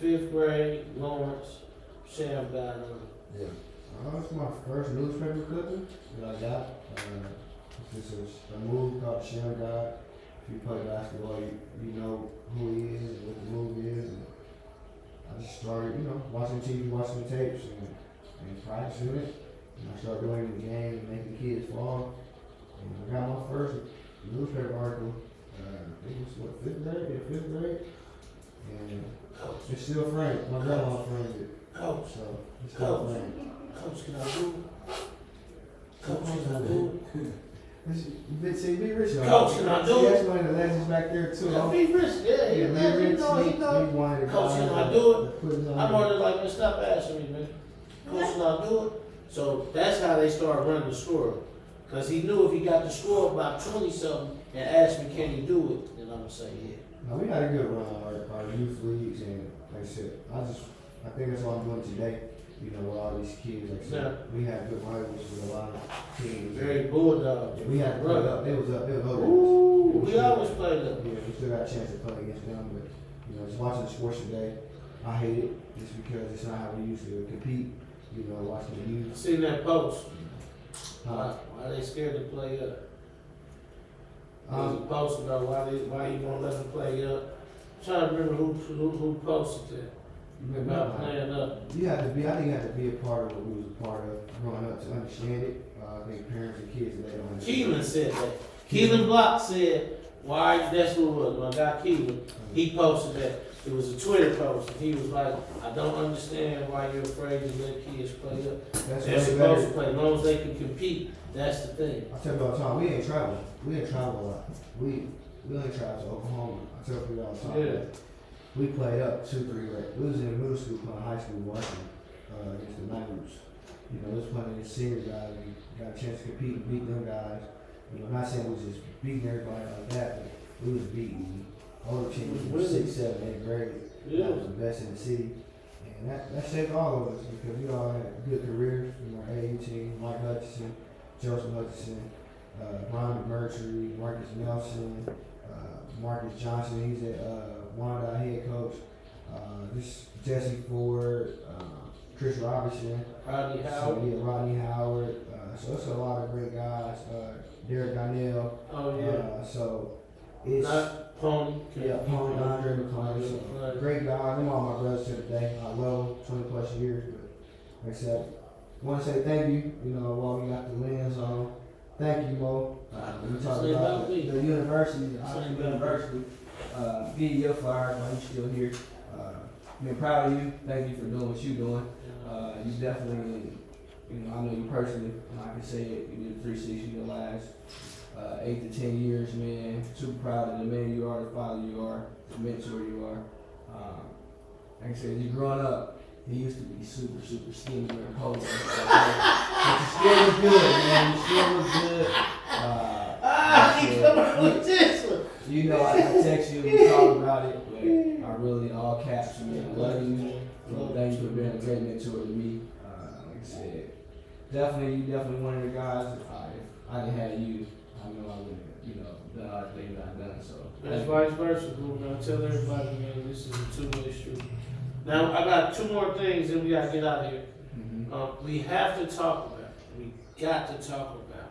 5th grade, Lawrence, Sam got It's my first newspaper clipping that I got. This is a move called Sham God. If you play basketball, you know who he is and what the move is. And I just started, watching TV, watching the tapes, and practicing it. And I started doing it in the game and making the kids fall. And I got my first newspaper article. I think it was 5th grade? Yeah, 5th grade. And it's still framed. My grandma framed it. Coach. So it's still framed. Coach, can I do it? Coach, can I do it? Be rich, Coach, can I do it? That's one of the legends back there too. Be rich, yeah, he Rich, know. Coach, can I do it? I'm on there like, man, stop asking me, man. Coach, can I do it? So that's how they started running the score. Because he knew if he got the score about 20-something and asked me, can he do it? Then I'm going to say, yeah. No, we had a good run our youth leagues, and like I said, I think that's what I'm doing today. With all these kids, like I said, we had good rivals with a lot of teams. Very bulldogs. We had to play up. They was up. They was over. Ooh, we always played up. Yeah, we still got a chance to play against them, but just watching the sports today, I hate it just because it's not how we used to compete. Watching the youth. Seen that post. Why they scared to play up? There's a post about why you won't let them play up. I'm trying to remember who posted that. About playing up. I think you have to be a part of what we was a part of growing up to understand it. I think parents and kids today don't understand. Keelan said that. Keelan Block said, why, that's who it was, my guy Keelan, he posted that. It was a Twitter post, and he was like, I don't understand why you're afraid to let kids play up. They're supposed to play, as long as they can compete, that's the thing. I tell you all the time, we ain't travel a lot. We only travel to Oklahoma. I tell people all the time. Yeah. We played up 2-3 grade. We was in middle school playing high school varsity against the night groups. We was playing against senior guys. We got a chance to compete and beat them guys. I'm not saying we was just beating everybody like that, but we was beating older teams from 6th, 7th, 8th grade. Yeah. That was the best in the city. And that shaped all of us because we all had good careers. Our AU team, Mike Hutchinson, Joseph Hutchinson, Brian McMurtry, Marcus Nelson, Marcus Johnson, he's at Wyandotte head coach. This Jesse Ford, Chris Robinson, Rodney Howard. Rodney Howard. So it's a lot of great guys. Derek Donnell. Oh yeah. So it's not Pony. Pony, Andre McClain. Great guys. I'm all my brothers to today. I love them 20+ years. But like I said, I want to say thank you. While we got the lens on. Thank you, Mo. We talked about the university, the Oxford University. Give you your flowers while you're still here. Being proud of you. Thank you for doing what you're doing. You definitely you know, I know you personally, and I can say it, you did 360 the last 8 to 10 years, man. Super proud of the man you are, the father you are, the mentor you are. Like I said, you growing up, he used to be super skinny and cold. But you still look good, man. You still look good. You know, I text you and we talk about it, but I really, all caps, man, I love you. Thank you for being a great mentor to me. Like I said, you definitely one of the guys. If I didn't have you, I know I would have, you know, done all the things I've done. So that's vice versa, boo, man. Tell everybody, man, this is a two-way street. Now, I got 2 more things and we gotta get out of here. We have to talk about, we got to talk about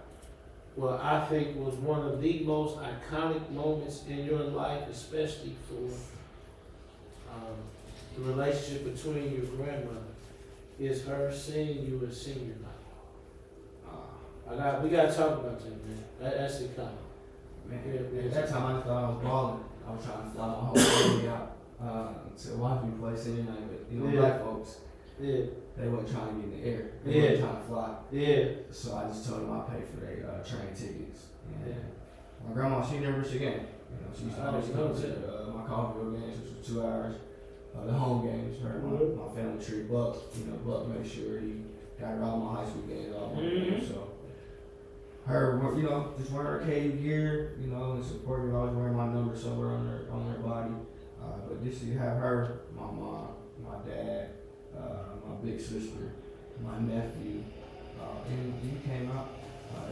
what I think was one of the most iconic moments in your life, especially for the relationship between your grandmother, is her seeing you as senior night. We gotta talk about that, man. That's the comment. Man, at that time I thought I was balling. I was trying to fly my whole family out. To watch me play senior night, but you know, black folks, they weren't trying to get in the air. They weren't trying to fly. So I just told them I'd pay for their train tickets. And my grandma, she never missed a game. You know, she used to always come to my Coffeyville games, which was 2 hours. The home games, her, my family tree, Buck, you know, Buck made sure he got her all my high school games, all my games. So her, you know, just wearing her cave gear, you know, and supporting, always wearing my number somewhere on her body. But this you have her, my mom, my dad, my big sister, my nephew, and you came out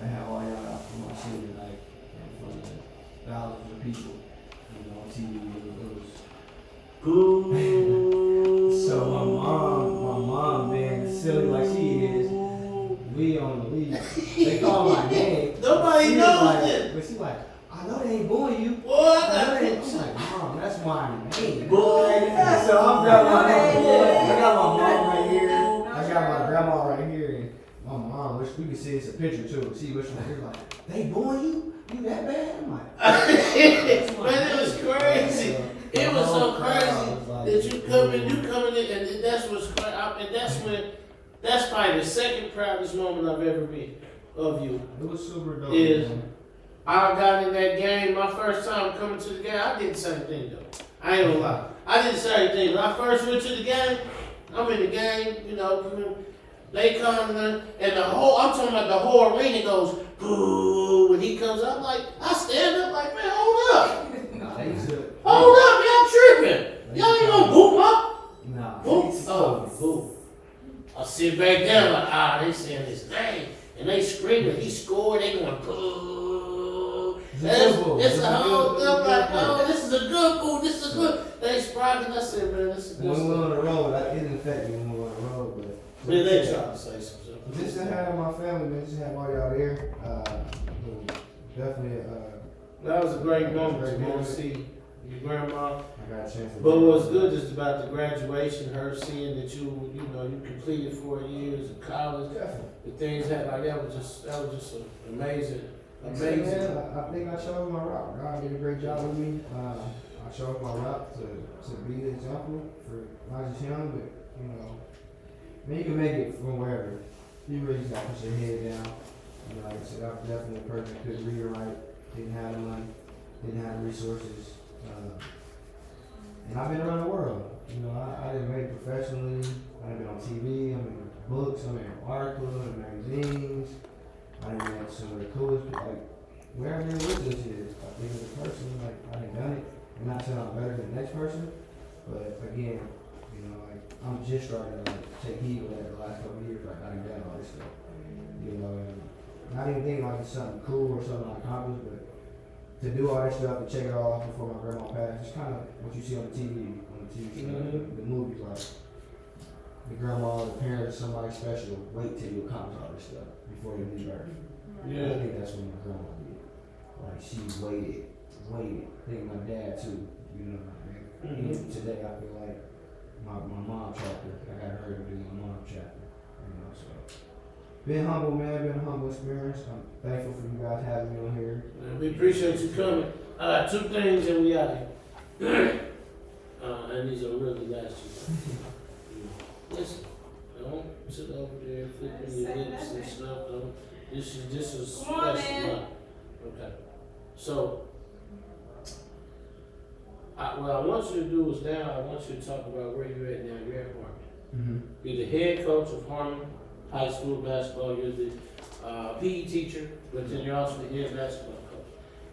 and had all y'all out for my senior night in front of thousands of people, you know, on TV. It was so my mom being silly like she is, we on the lead. They call my name. Nobody knows it. But she's like, I know they ain't booing you. What? I'm like, Mom, that's my name. So I'm grabbing my name. I got my mom right here. I got my grandma right here. And my mom, wish we could see it's a picture too. See which one here like, they booing you? You that bad? I'm like, man, it was crazy. It was so crazy that you coming in, and that's what's crazy. And that's probably the second proudest moment I've ever been of you. It was super dope. Man. I got in that game, my first time coming to the game, I did the same thing though. I ain't gonna lie. I did the same thing. When I first went to the game, I'm in the game, you know, they come and I'm talking about the whole arena goes, boo, when he comes up, like, I stand up like, man, hold up. Hold up, y'all tripping. Y'all ain't gonna boot up. Nah. Boot. Oh, boo. I sit back down like, they saying his name. And they screaming, he scored, they going, boo. It's a whole thing like, oh, this is a good boo, this is a good. They sprocket, I said, man, this is good. When we went on the road, it didn't affect me when we went on the road, but. Yeah, they tried to say something. Just to have my family, man, just to have all y'all there. Definitely, that was a great moment to go and see your grandma. I got a chance to. But what's good is about the graduation, her seeing that you completed 4 years of college. Definitely. The things that was just amazing. Man, I think I showed my route. God did a great job with me. I showed my route to be the example for not just him, but you know, man, you can make it from wherever. You really just got to put your head down. You know, like I said, I was definitely a person who couldn't read or write, didn't have the money, didn't have the resources. And I've been around the world. You know, I didn't make it professionally. I've been on TV, I'm in books, I'm in articles, I'm in magazines. I didn't make some of the coolest, like, wherever your wisdom is. I think as a person, like, I done done it. I'm not saying I'm better than the next person, but again, you know, like, I'm just starting to like, take heed of that the last couple of years. Like, I done done all this stuff. You know, and not even thinking like it's something cool or something I accomplished, but to do all that stuff and check it all off before my grandma passed, it's kind of what you see on the TV show, the movies, like the grandma, the parents, somebody special, wait till you accomplish all this stuff before you leave her. Yeah. I think that's what my grandma did. Like, she waited. I think my dad too, you know what I mean? Even today, I feel like my mom chapter, I got her to do my mom chapter, you know, so. Been humble, man, been a humble experience. I'm thankful for you guys having me on here. We appreciate you coming. I got 2 things and we out here. And these are really last 2 things. Listen, Don't sit over there flipping your lips and stuff. Don't. This is Come on, special man. night. Okay. So, what I want you to do is now I want you to talk about where you're at now. You're at Harmon. Mm-hmm. You're the head coach of Harmon High School basketball. You're the PE teacher, but then you're also the head basketball coach.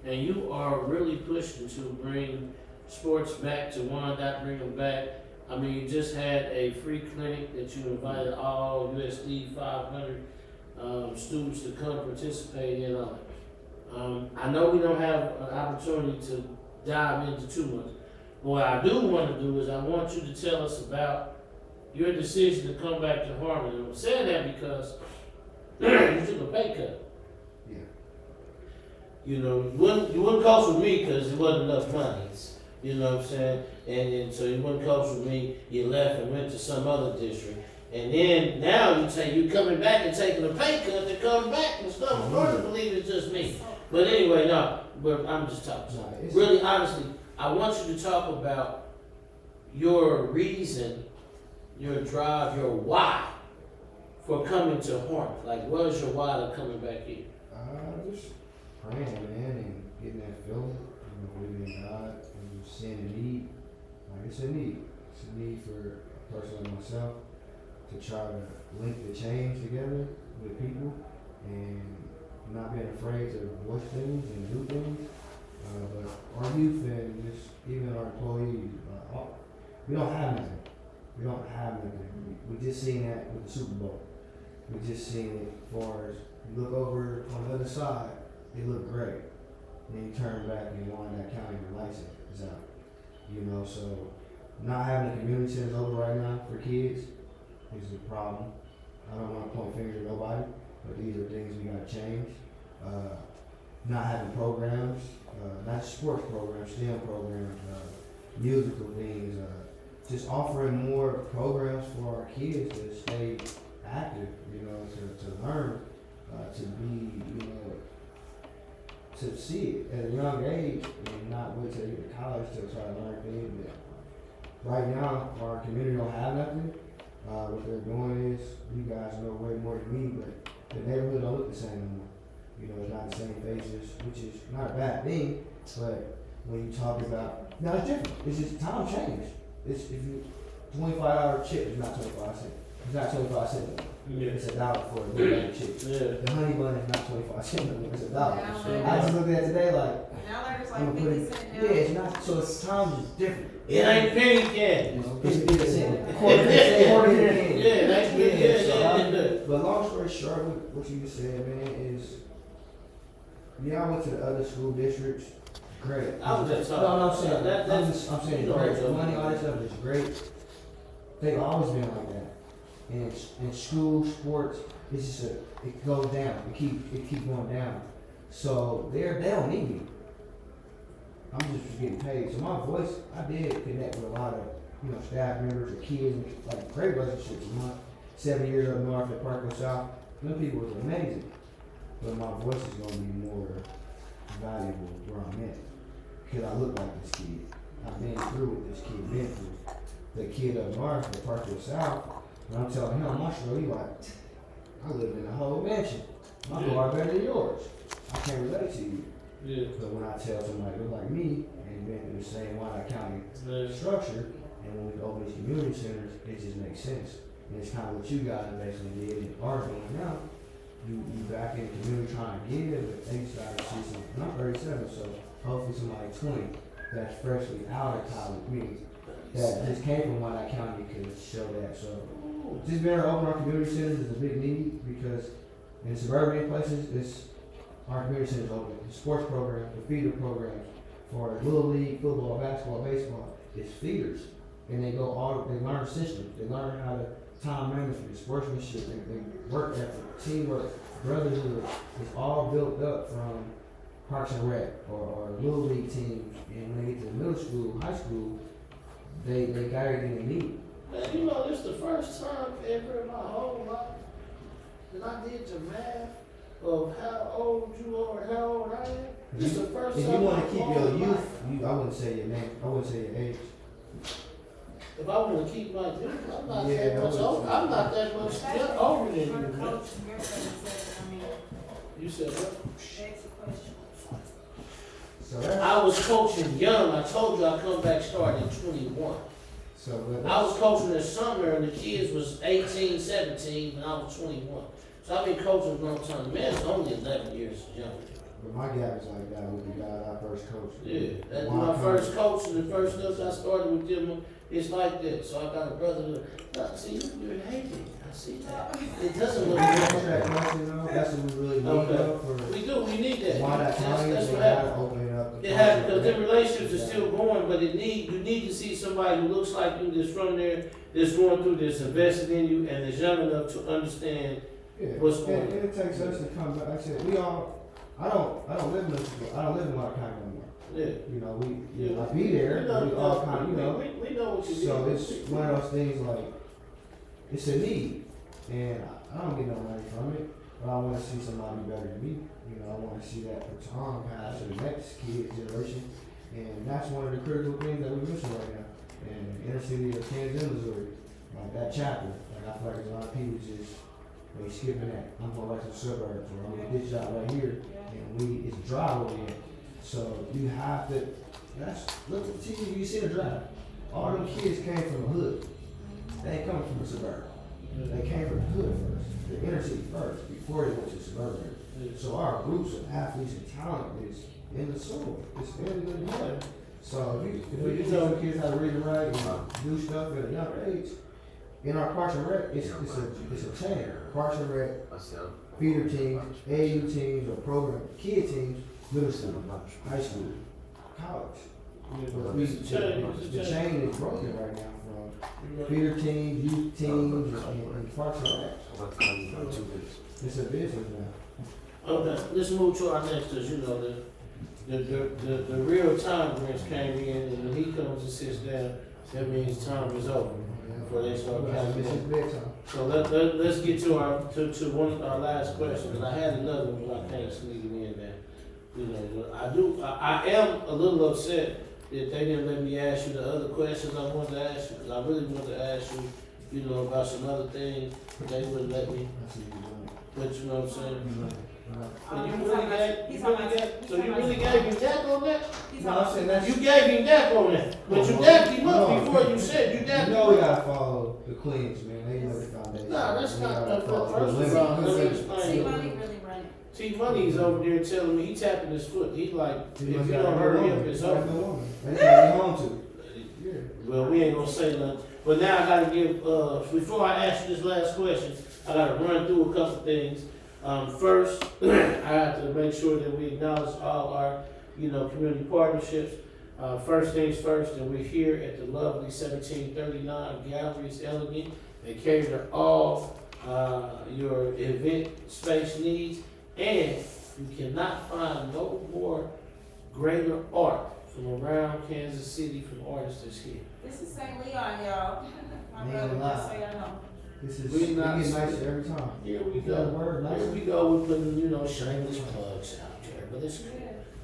And you are really pushing to bring sports back to Wyandotte, bring them back. I mean, you just had a free clinic that you invited all USD 500 students to come participate in on it. I know we don't have an opportunity to dive into too much. What I do want to do is I want you to tell us about your decision to come back to Harmon. And I'm saying that because you took a pay cut. Yeah. You know, you wouldn't coach with me because there wasn't enough money. You know what I'm saying? And so you wouldn't coach with me. You left and went to some other district. And then now you coming back and taking a pay cut to come back and stuff. I'm hard to believe it's just me. But anyway, no. But I'm just talking. Really, honestly, I want you to talk about your reason, your drive, your why for coming to Harmon. Like, what is your why to coming back here? Just praying, man, and getting that feeling, believing in God, and just seeing a need. Like, it's a need. It's a need for a person like myself to try to link the change together with people and not being afraid to voice things and do things. But our youth and just even our employees, we don't have nothing. We don't have nothing. We just seen that with the Super Bowl. We just seen it as far as you look over on the other side, they look great. Then you turn back and Wyandotte County, your license is out. You know, so not having a community center over right now for kids is a problem. I don't want to point fingers at nobody, but these are things we got to change. Not having programs, not sports programs, STEM programs, musical things, just offering more programs for our kids to stay active, you know, to learn, to be, you know, to see it at a young age and not wait till you get to college to try to learn things. But right now, our community don't have nothing. What they're doing is, you guys know way more than me, but the neighborhood don't look the same anymore. You know, it's not the same faces, which is not a bad thing, but when you talk about, now it's different. It's just time changed. It's, if you, $25 chip is not 25 cents. It's not 25 cents anymore. Yeah. It's $1 for a $1 chip. Yeah. The honey bun is not 25 cents anymore. It's $1. Yeah. I just looked at it today like, Now there's I'm like gonna put 50 it, cents yeah, now. it's not, so it's time is different. It ain't penny candy. It's 50 cents. Quarter cent. Yeah, that's good. Yeah. But long story short, what you just said, man, is, I went to the other school districts, great. I was just talking. No, I'm saying, That's I'm saying, you know, great, so- money, all that stuff is great. They've always been like that. And in school, sports, it's just it goes down, it keeps going down. So they don't need me. I'm just getting paid. So my voice, I did connect with a lot of, staff members or kids, like great relationships with my 7 years up north at Parkville South. Them people was amazing. But my voice is gonna be more valuable where I'm at. Because I look like this kid. I've been through what this kid been through. The kid up north at Parkville South, when I'm telling him my story, he like, I live in a whole mansion. My car better than yours. I can't relate to you. Yeah. But when I tell somebody look like me and been through the same Wyandotte County structure, and when we open these community centers, it just makes sense. And it's kind of what you guys basically did in our doing now. You back in the community trying to give, but they started to see some, I'm 37, so hopefully somebody 20 that's freshly out of college, means that just came from Wyandotte County could show that. So just being able to open our community centers is a big need, because in suburban places, our community centers open. The sports programs, the feeder programs for Little League, football, basketball, baseball, it's feeders. And they learn systems. They learn how to time management, sportsmanship, they work ethic, teamwork, brotherhood. It's all built up from Parks and Rec or Little League teams. And when they get to middle school, high school, they got everything they need. Man, this is the first time ever in my whole life that I did the math of how old you are and how old I am. This is the first time. If you want to keep your life. youth, I wouldn't say your name. I wouldn't say your age. if I want to keep my dude, I'm not Yeah, that much older. I'm not that much older than you, Our man. coach, your said, I mean, You said what? begs the question. So that's, I was coaching young. I told you I come back starting at 21. so but I was coaching this summer and the kids was 18, 17, and I was 21. So I've been coaching a long time. The man's only 11 years younger. but my gap is like that with the guy I first coached. Yeah, that's my first coach and the first stuff I started with them. It's like that. So I got a brother that, see, you're hating. I see that. It doesn't look That's good. that question, though. That's what we really need Okay. though, for We do, we need that. why that county, That's they what gotta happened. open it up. It happened because the relationships are still going, but you need to see somebody who looks like you that's from there, that's going through this, invested in you, and is young enough to understand. Yeah, What's going on? and it takes us to come back. Like I said, I don't live in Wyandotte County no more. Yeah. You know, I be there, We know, we all kind of, you know. we know what you So need. it's one of those things like, it's a need, and I don't get no money from it, but I want to see somebody better than me. You know, I want to see that baton pass to the next kid generation, and that's one of the critical things that we're missing right now. In the inner city of Kansas, Missouri, like that chapter, like I feel like there's a lot of people just, they skipping that. I'm going back to the suburbs, or I'm gonna get this job right here, and it's dry over there. So you have to, look at the TV, you see the drive. All them kids came from the hood. They ain't coming from the suburb. They came from the hood first, the inner city first, before they went to suburban. So our groups of athletes and talent is in the soil. It's very good to know. So if we can tell the kids how to read and write and do stuff at a young age, in our Parks and Rec, it's a chain. Parks and Rec, feeder teams, AU teams, or program, kid teams, middle school, high school, college. But the chain is broken right now from feeder teams, youth teams, and Parks and Rec. It's a business now. Okay, let's move to our next, because you know, the real time Grinch came in, and when he comes and sits down, that means time is over before they start counting down. So let's get to one of our last questions. I had another one, but I can't sneak it in there. You know, I am a little upset that they didn't let me ask you the other questions I wanted to ask you, because I really wanted to ask you, you know, about some other things, but they wouldn't let me. But you know what I'm saying? And you really gave him that on that? No, I'm saying that's. You gave him that on that, but you dapped him up before you said you dapped him You know we up. gotta follow the Queens, man. They know the foundation. Nah, that's We not, gotta follow first the of all, limit. let me See, explain. money really running. T Money's over there telling me, he tapping his foot, he's like, if He you must don't got hurry no up, woman. it's He got over. no woman. They gotta be home to. Yeah. Well, we ain't gonna say nothing, but now I gotta give, before I ask you this last question, I gotta run through a couple things. First, I have to make sure that we acknowledge all our, you know, community partnerships. First things first, and we're here at the lovely 1739 Galleries Elegant. They cater to all your event space needs, and you cannot find no more greater art from around Kansas City from artists that's here. This is St. Leon, y'all. My Ain't brother lie. just say I know. This is, We we not- get nicer every time. Here we That go. word, Here nicer. we go. We're putting, you know, shameless plugs out there, but it's cool.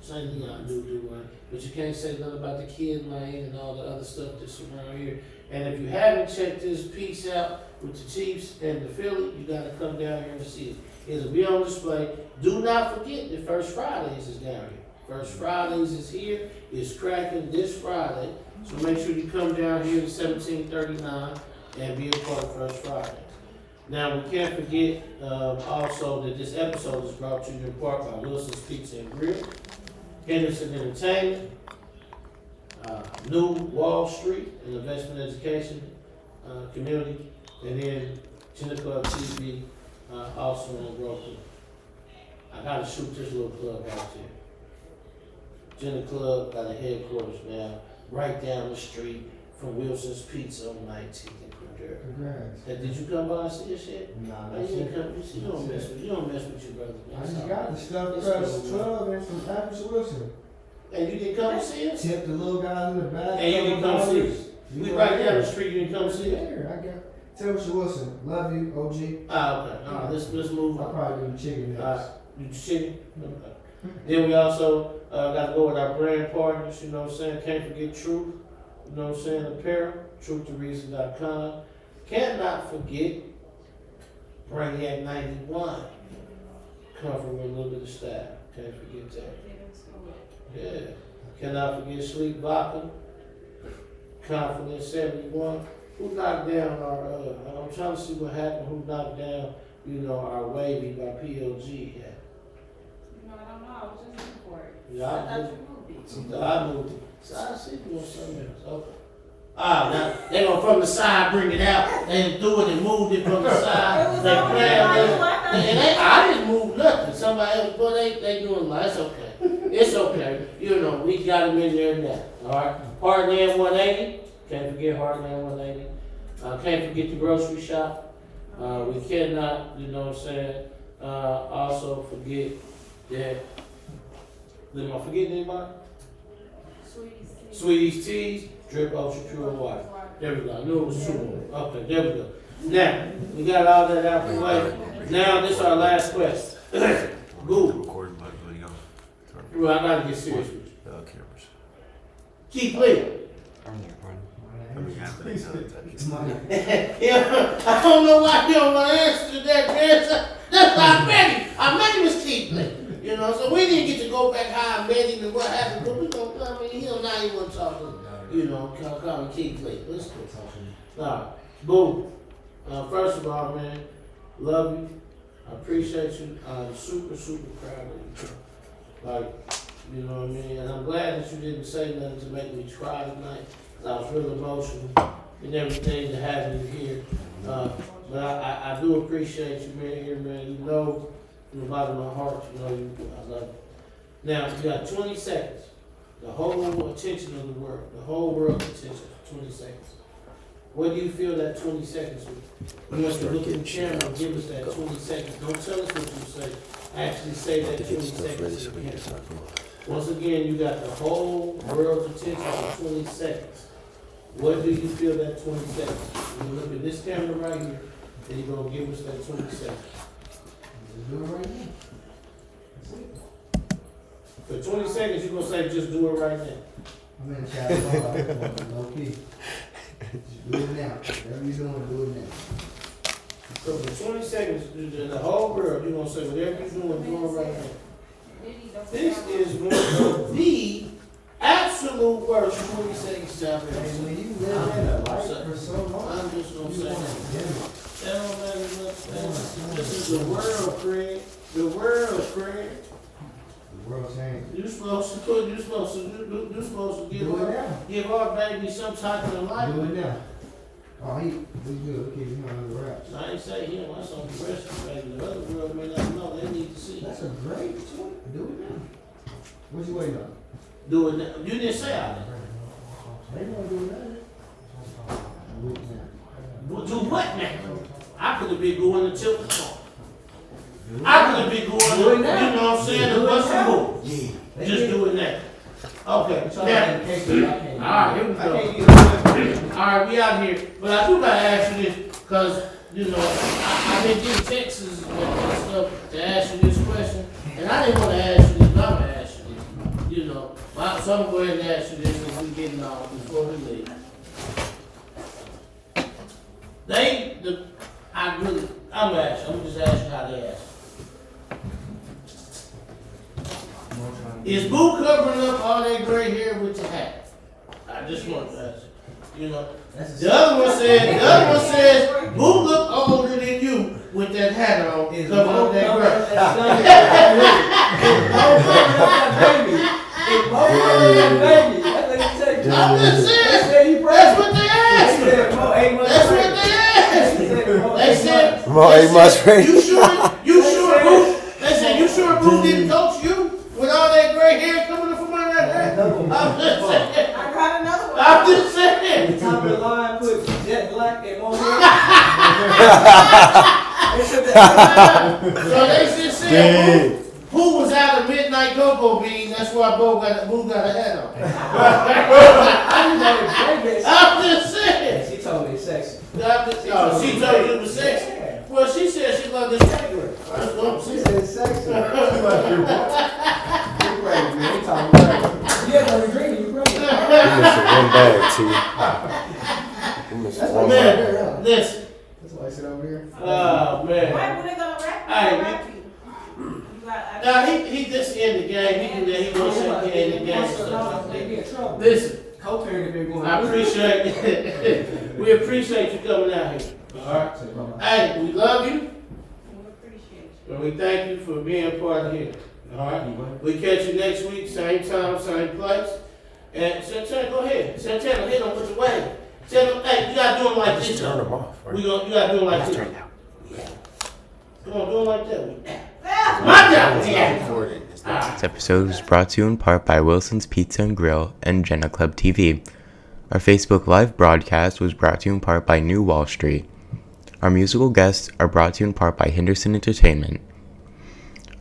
St. Leon do right. But you can't say nothing about the Kid Lane and all the other stuff that's around here. And if you haven't checked this piece out with the Chiefs and the Philly, you gotta come down here and see it. It'll be on display. Do not forget that First Fridays is down here. First Fridays is here. It's cracking this Friday. So make sure you come down here to 1739 and be a part of First Fridays. Now, we can't forget also that this episode is brought to you in part by Wilson's Pizza and Grill, Henderson Entertainment, New Wall Street, an investment education community, and then Jenee Club TV, also in Brooklyn. I gotta shoot this little club out there. Jenee Club got a headquarters now, right down the street from Wilson's Pizza on 19th and Cordero. Congrats. Did you come by and see this shit? Nah, Man, that's you it. don't mess with your brother. I just got the stuff It's across cool, the 12 and from Patrick Wilson. And you didn't come and see us? Tip the little guys in the back. And you didn't come see us? We right down the street, you didn't come see us? There, I got. Tell Mr. Wilson, love you, OG. Ah, okay. All right, let's move I'll on. probably do the chicken next. You chicken? Okay. Then we also got to go with our brand partners, you know what I'm saying? Can't forget Truth, you know what I'm saying? Apparel. truthtoreason.com. Cannot forget Brainiac 91. Come from a little bit of style. Can't forget that. Yeah. Cannot forget Sleep Vodka. Confidence 71. Who knocked down our, I'm trying to see what happened. Who knocked down, our Wavy by PLG? Yeah. I don't know. I was just looking for it. Yeah, I thought you moved it. I moved it. So I see doing something else. Okay. Now they gonna from the side bring it out. They threw it and moved it from the side. It was They over grabbed there. it. I didn't move nothing. Somebody else, but they doing like it's okay. It's okay. We got them in there now. All right. Heartland 180. Can't forget Heartland 180. Can't forget the grocery shop. We cannot, also forget that. Did I forget anybody? Sweeties Teas, Drip Ultra Pure Water. There we go. I knew it was two. Okay, there we go. Now, we got all that out the way. Now, this is our last question. Boo. Well, I gotta get serious with you. Keith Lee. I don't know why you don't want to answer that, man. That's why I met him as Keith Lee. So we didn't get to go back how I met him and what happened, but we don't, now he want to talk to, call him Keith Lee. Let's go. All right. Boom. First of all, man, love you. I appreciate you. I'm super, super proud of you. Like, you know what I mean? And I'm glad that you didn't say nothing to make me cry tonight. I was real emotional and everything to have you here. But I do appreciate you, man, here, man. In the bottom of my heart, I love you. Now, you got 20 seconds. The whole attention of the world, the whole world's attention, 20 seconds. What do you feel that 20 seconds with? You want to look in the camera and give us that 20 seconds. Don't tell us what you say. Actually say that 20 seconds in the camera. Once again, you got the whole world's attention for 20 seconds. What do you feel that 20 seconds? You look at this camera right here, and you're going to give us that 20 seconds. Just do it right now. That's it. For 20 seconds, you're going to say, just do it right now. I'm in the chat. Low key. Just do it now. Whatever you're doing, do it now. So for 20 seconds, the whole world, you're going to say, whatever you're doing, do it right now. This is one of the absolute worst 20 seconds challenge. When you live in a life for so long, I'm just going to say that don't matter much. This is the world, Craig. The world, Craig. the world changed. You're supposed to give our baby some type of life. Do it now. Oh, we good. We keep him under the wraps. I ain't say him, I saw the rest of the baby. The other world may not know, they need to see. That's a great choice. Do it now. What you waiting on? Do it now. You didn't say I did. They gonna do it now. Do it now. Do what now? I could have been going until the car. I could have been going, you know what I'm saying, to bust a move. Yeah. Just do it now. Okay, now, alright, here we go. Alright, we out here. But I do gotta ask you this, because, you know, I've been getting texts and stuff to ask you this question. And I didn't want to ask you this, but I'm going to ask you this. You know, so I'm going to go ahead and ask you this as we getting off before we leave. I'm going to ask you, I'm just asking how they ask you. Is Boo covering up all that gray hair with the hat? I just want to ask you. You know, the other one says, Boo look older than you with that hat on, covering up that gray. I'm just saying, that's what they asked me. That's what they asked me. They said, you sure Boo? They said, you sure Boo didn't coach you with all that gray hair coming up from under that hair? I'm just saying. I got another one. I'm just saying. The top of the line put jet black and more. So they just said who was out of midnight cocoa beans? That's why Boo got a hat on. I'm just saying. She told me it's sexy. She told you it was sexy. Well, she said she loved this category. That's what I'm saying. She said it's sexy. You're great, man. You talking great. Yeah, no, you're great. You're great. One bag, T. Man, listen. That's why I sit over here. Oh, man. Why when they gonna wrap Hey, you? man. You got- Nah, he just in the game. He do that. He wants to get in the game. So. They be in trouble. Listen, Co-parent been going. I appreciate it. We appreciate you coming out here. All right. Hey, we love you. We appreciate you. And we thank you for being a part of here. All right. We catch you next week, same time, same place. And Santana, go ahead. Santana, hit him with the wave. Tell him, hey, you gotta do him like this. Turn them off. You gotta do him like this. Come on, do him like that. My job. Yeah. This episode was brought to you in part by Wilson's Pizza and Grill and Jegna Club TV. Our Facebook Live broadcast was brought to you in part by New Wall Street. Our musical guests are brought to you in part by Henderson Entertainment.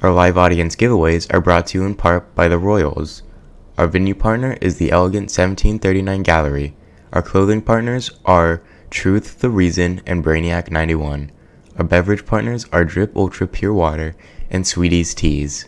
Our live audience giveaways are brought to you in part by The Royals. Our venue partner is the Elegant 1739 Gallery. Our clothing partners are Truth, The Reason, and Brainiac 91. Our beverage partners are Drip Ultra Pure Water and Sweeties Teas.